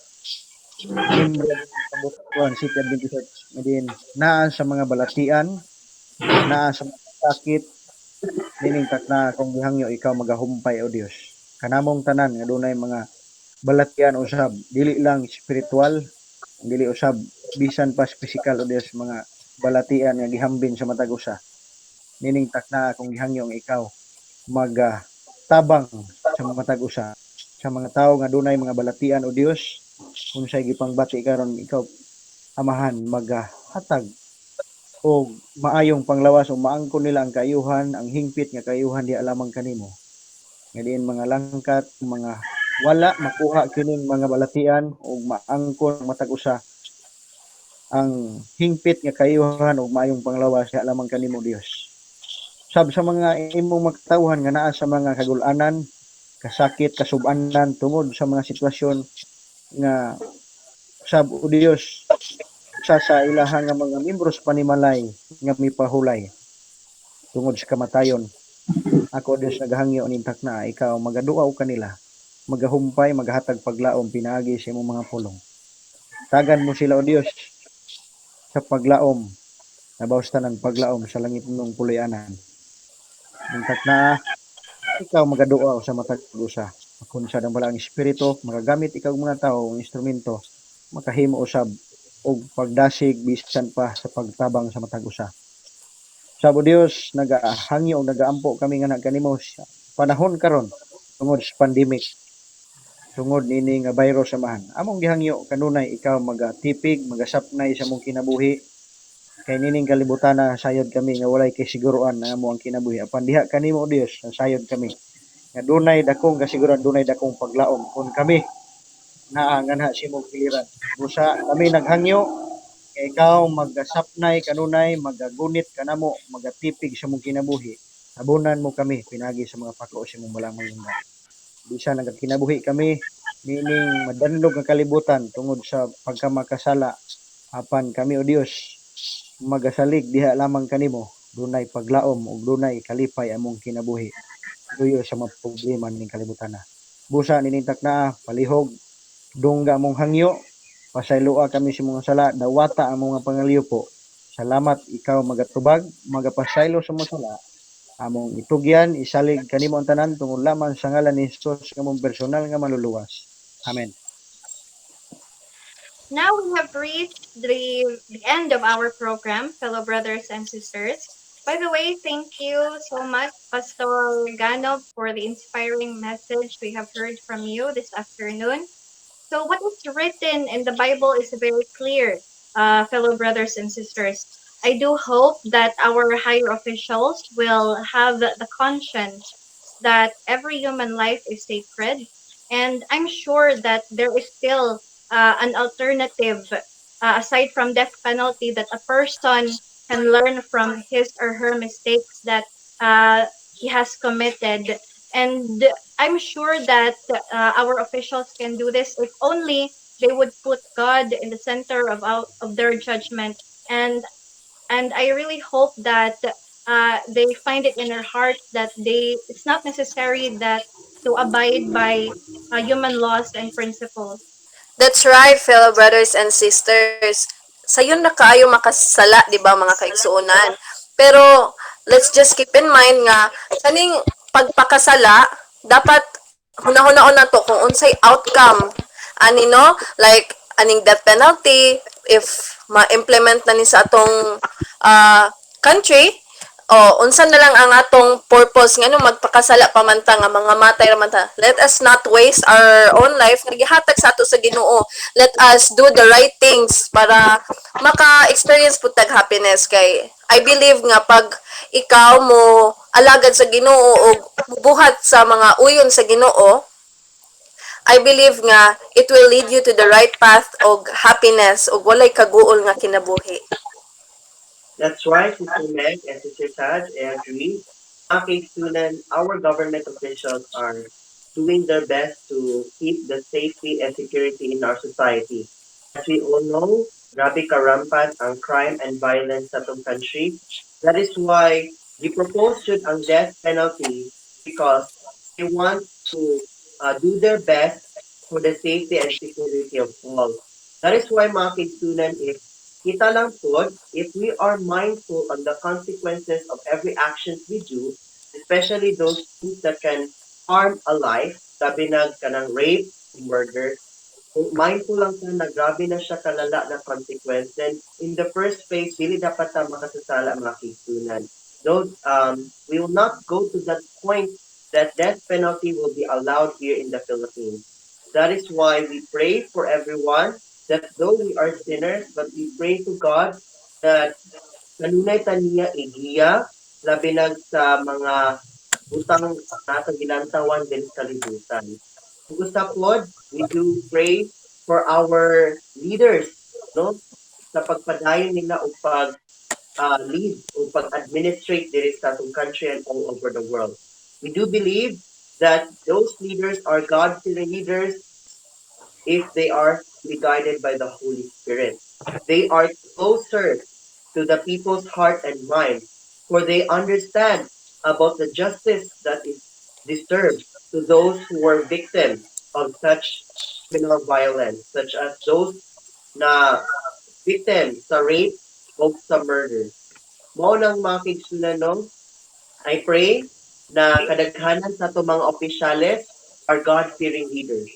membro ng kabutuan City Adventist Church medin naa sa mga balatian naa sa mga sakit nining takna kung gihangyo ikaw magahumpay o Dios kanamong tanan nga dunay mga balatian usab dili lang spiritual dili usab bisan pa physical o Dios mga balatian nga gihambin sa matag usa nining takna kung gihangyo nga ikaw tabang sa matag usa sa mga tawo nga dunay mga balatian o Dios unsay gipangbati karon ikaw amahan magahatag o maayong panglawas o maangkon nila ang kayuhan ang hingpit nga kayuhan di alamang kanimo nga diin mga langkat mga wala makuha kining mga balatian o maangkon matag usa ang hingpit nga kayuhan o maayong panglawas di alamang kanimo Dios sab sa mga imong makatawhan nga naa sa mga kagul-anan kasakit kasub-anan tungod sa mga sitwasyon nga sab o Dios sa ilaha nga mga miyembro sa panimalay nga mipahulay tungod sa kamatayon ako Dios nagahangyo ning takna ikaw magaduaw kanila magahumpay magahatag paglaom pinaagi sa imong mga pulong tagan mo sila o Dios sa paglaom nabaw sa tanan paglaom sa langit ng puloy-anan ning takna ikaw magaduaw sa matag usa kung sa ang balang espiritu magagamit ikaw mga tao ang instrumento makahimo usab og pagdasig bisan pa sa pagtabang sa matag usa sabo Dios nagahangyo og nagaampo kami nga kanimo sa panahon karon tungod sa pandemic tungod nini nga virus samahan among gihangyo kanunay ikaw magatipig magasapnay sa mong kinabuhi kay nining kalibutan na sayod kami nga walay kasiguruan na amo ang kinabuhi apan diha kanimo Dios sayod kami nga dunay dakong kasiguran dunay dakong paglaom kun kami naanganha si mong piliran busa kami naghangyo kay ikaw magasapnay kanunay magagunit kanamo magatipig sa mong kinabuhi abunan mo kami pinagi sa mga pako sa mong balang mga bisan nagkinabuhi kami nining madanlog nga kalibutan tungod sa pagkamakasala apan kami o Dios magasalig diha lamang kanimo dunay paglaom ug dunay kalipay among kinabuhi duyo sa mga problema ning kalibutan na busa nining takna palihog dungga mong hangyo pasayloa kami sa mga sala dawata ang mga pangaliyo po salamat ikaw magatubag magapasaylo sa mga sala among itugyan isalig kanimo ang tanan tungod lamang sa ngalan ni Hesus nga mong personal nga maluluwas amen. Now we have reached the end of our program, fellow brothers and sisters. By the way, thank you so much, Pastor Gano, for the inspiring message we have heard from you this afternoon. So, what is written in the Bible is very clear, fellow brothers and sisters. I do hope that our higher officials will have the conscience that every human life is sacred. And I'm sure that there is still an alternative aside from death penalty that a person can learn from his or her mistakes that he has committed. And I'm sure that our officials can do this if only they would put God in the center of their judgment. And I really hope that they find it in their hearts that it's not necessary that to abide by human laws and principles. That's right, fellow brothers and sisters. Sayon na kaayo makasala, di ba, mga kaigsuonan. Pero, let's just keep in mind nga, kaning pagpakasala, dapat hunahon na to kung unsay outcome. Ani, no? Like, aning death penalty, if ma-implement na ni sa atong country, o unsa na lang ang atong purpose ngano magpakasala pamanta nga mga matay ra man ta. Let us not waste our own life nga gihatag sa ato sa Ginoo. Let us do the right things para maka-experience pud tag happiness kay I believe nga pag ikaw mo alagad sa Ginoo o buhat sa mga uyon sa Ginoo, I believe nga it will lead you to the right path og happiness og walay kaguol nga kinabuhi. That's right, Sister Meg and Sister Taj, I agree. Mga kaistunan, our government officials are doing their best to keep the safety and security in our society. As we all know, grabe karampan ang crime and violence sa atong country. That is why propose should ang death penalty because they want to do their best for the safety and security of all. That is why mga kaistunan, if kita lang po, if we are mindful on the consequences of every actions we do, especially those things that can harm a life, sabi na kanang rape, murder, kung mindful lang sa na grabe na siya kalala na consequence, then in the first place, dili dapat ta makasasala mga kisunan. Those, we will not go to that point that death penalty will be allowed here in the Philippines. That is why we pray for everyone that though we are sinners, but we pray to God that kanunay taniya igiya, labi na sa mga utang nasa ginantawan din sa kalibutan. Gusto po, we do pray for our leaders, no? Sa pagpadayon nila o pag lead o pag-administrate diri sa atong country and all over the world. We do believe that those leaders are God-fearing leaders if they are be guided by the Holy Spirit. They are closer to the people's heart and mind, for they understand about the justice that is disturbed to those who were victims of such criminal violence, such as those na victims sa rape o sa murder. Mao nang mga kigsunanon, I pray na kadaghanan sa itong mga opisyales are God-fearing leaders.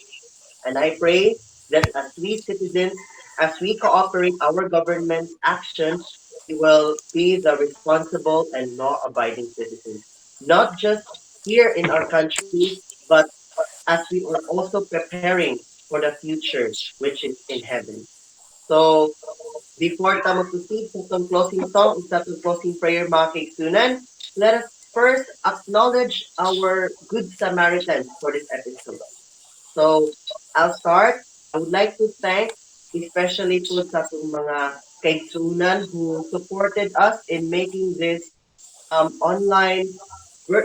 And I pray that as we citizens, as we cooperate our government actions, we will be the responsible and law-abiding citizens. Not just here in our country, but as we are also preparing for the future, which is in heaven. So, before tayo proceed sa itong closing song, sa itong closing prayer mga kaigsunan, let us first acknowledge our Good Samaritans for this episode. So, I'll start. I would like to thank especially po sa itong mga kaigsunan who supported us in making this online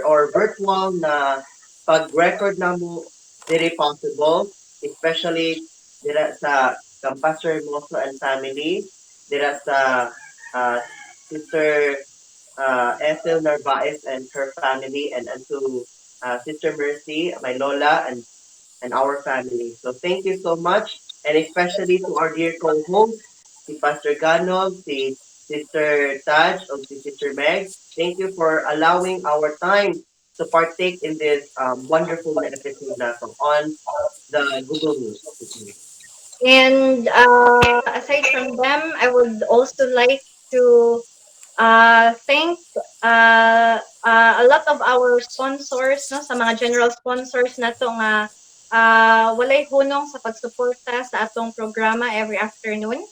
or virtual na pag-record na mo very possible, especially dira sa Pastor Hermoso and family, dira sa uh, Sister Ethel Narvaez and her family, and to Sister Mercy, my Lola, and our family. So thank you so much, and especially to our dear co-hosts, si Pastor Ganog, si Sister Taj, and si Sister Meg. Thank you for allowing our time to partake in this wonderful episode na on the Google Meet. And aside from them, I would also like to thank a lot of our sponsors, no, sa mga general sponsors na to nga walay hunong sa pagsuporta sa atong programa every afternoon.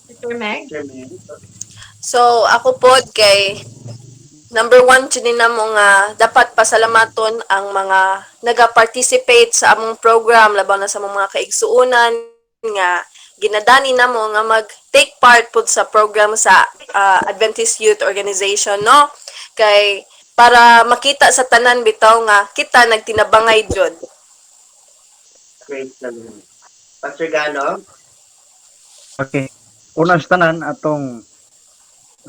Sister Meg? So, ako po kay number one, na mo nga dapat pasalamaton ang mga naga-participate sa among program, laban na sa mga kaigsuunan nga ginadani na mo nga mag-take part po sa program sa Adventist Youth Organization, no? Kay para makita sa tanan bitaw nga kita nagtinabangay jud. Praise the Lord. Pastor Ganog? Okay. Una sa tanan atong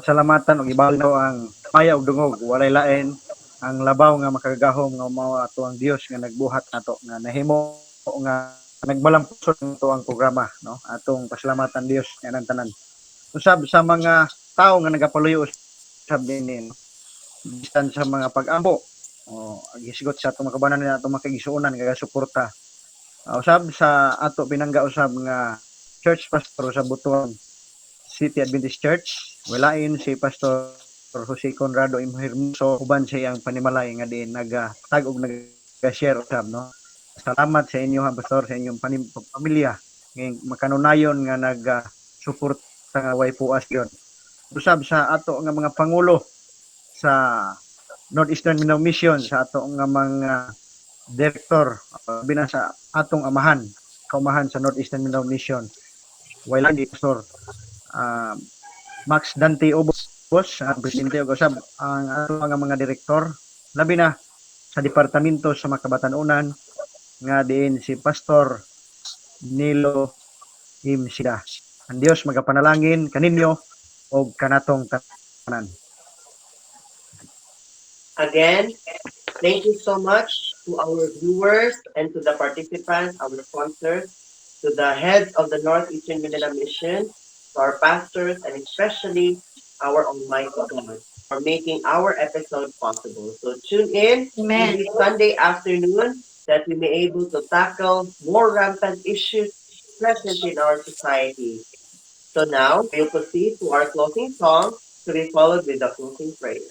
salamatan og ibabaw nato ang maya ug dungog walay lain ang labaw nga makagahom nga mao ato ang Dios nga nagbuhat nato nga nahimo nga nagbalampuson nato ang programa no atong pasalamatan Dios nga nang tanan usab sa mga tao nga nagapaluyo usab dinhi no? Bisan sa mga pag-ambo o gisgot sa atong makabanan na atong makigisuonan nga suporta usab sa ato pinangga usab nga church pastor sa Butuan City Adventist Church. Walain si Pastor Jose Conrado Imo Hermoso uban sa iyang panimalay nga din nagatag og nag-share usab no. Salamat sa inyo ha Pastor sa inyong pamilya ng makanunayon nga nag-support sa way puas yon. Usab sa ato nga mga pangulo sa Northeastern Mindanao Mission sa ato nga mga director bina sa atong amahan kaumahan sa Northeastern Mindanao Mission. Wala di Pastor Max Dante Obos, ang presidente ug usab ang ato mga direktor, labi na sa departamento sa Makabatanunan nga diin si Pastor Nilo Himsida. Ang Dios magapanalangin kaninyo og kanatong tanan. Again, thank you so much to our viewers and to the participants, our sponsors, to the heads of the Northeastern Mindanao Mission, to our pastors, and especially our Almighty God for making our episode possible. So tune in Amen. every Sunday afternoon that we may able to tackle more rampant issues present in our society. So now we'll proceed to our closing song to be followed with the closing prayer.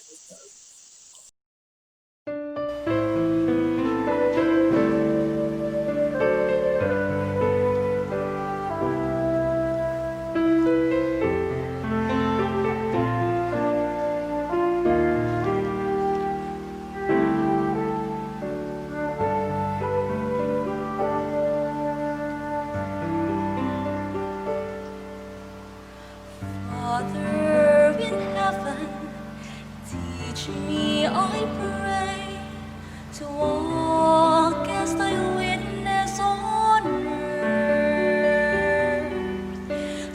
Father in heaven, teach me, I pray, to walk as thy witness on earth.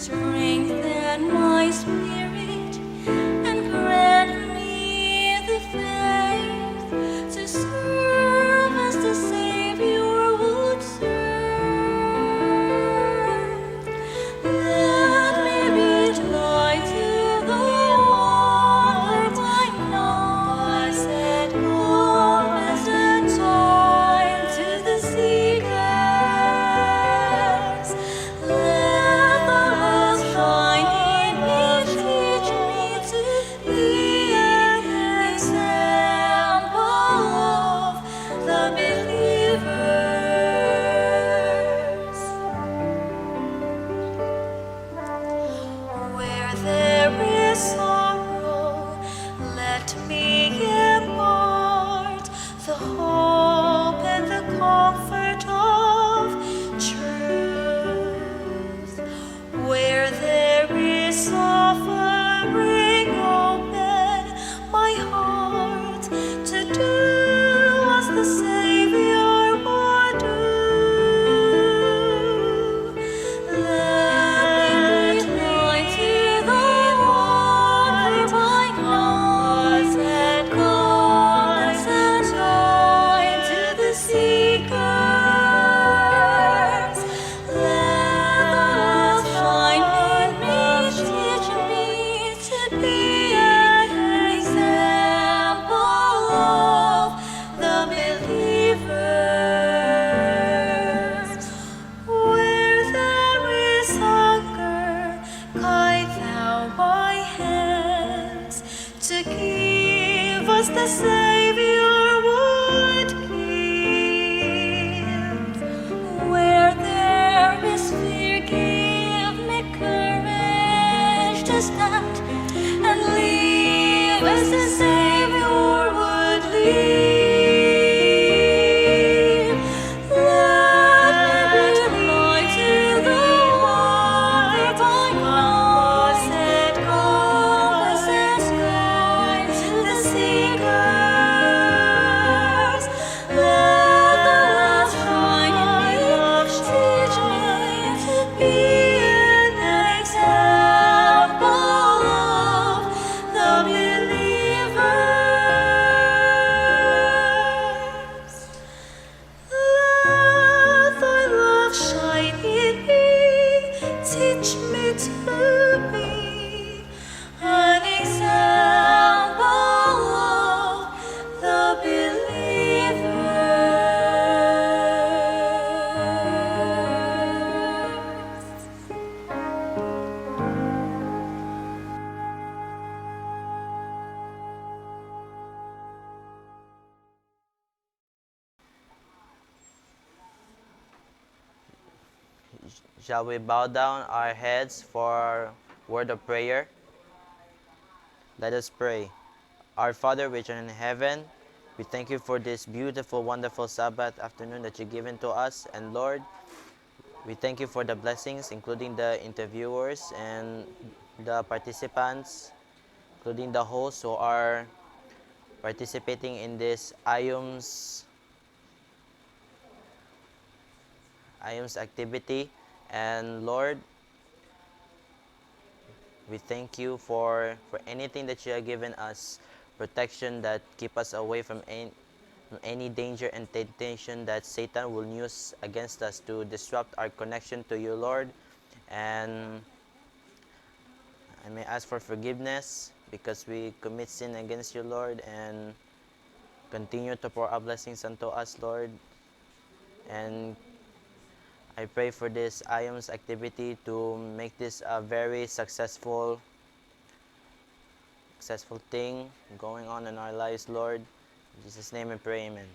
Strengthen my spirit and grant me the faith to serve as the Savior would serve. Let me be light to the world by night, set compass and time to the seekers. Let the light shine in me, teach me to be an example of the believers. Where there is sorrow, let me impart the hope and the comfort of truth. Where there is suffering, open my heart to do as the Savior would do. Let me light to the world by night, set compass and time to the seekers. Let the light shine in me, teach me to be an example of the believers. Where there is hunger, guide thou my hands to give us the Savior would give. Where there is fear, give me courage to stand and live as the Savior would live. Let me be light to the world by night, set compass and guide to the seekers. Let the light shine in me, Shall we bow down our heads for word of prayer? Let us pray. Our Father which art in heaven, we thank you for this beautiful, wonderful Sabbath afternoon that you've given to us. And Lord, we thank you for the blessings, including the interviewers and the participants, including the hosts who are participating in this IUMS activity. And Lord, we thank you for anything that you have given us, protection that keep us away from any danger and temptation that Satan will use against us to disrupt our connection to you, Lord. And I may ask for forgiveness because we commit sin against you, Lord, and continue to pour out blessings unto us, Lord. And I pray for this IUMS activity to make this a very successful thing going on in our lives, Lord. In Jesus' name I pray, amen.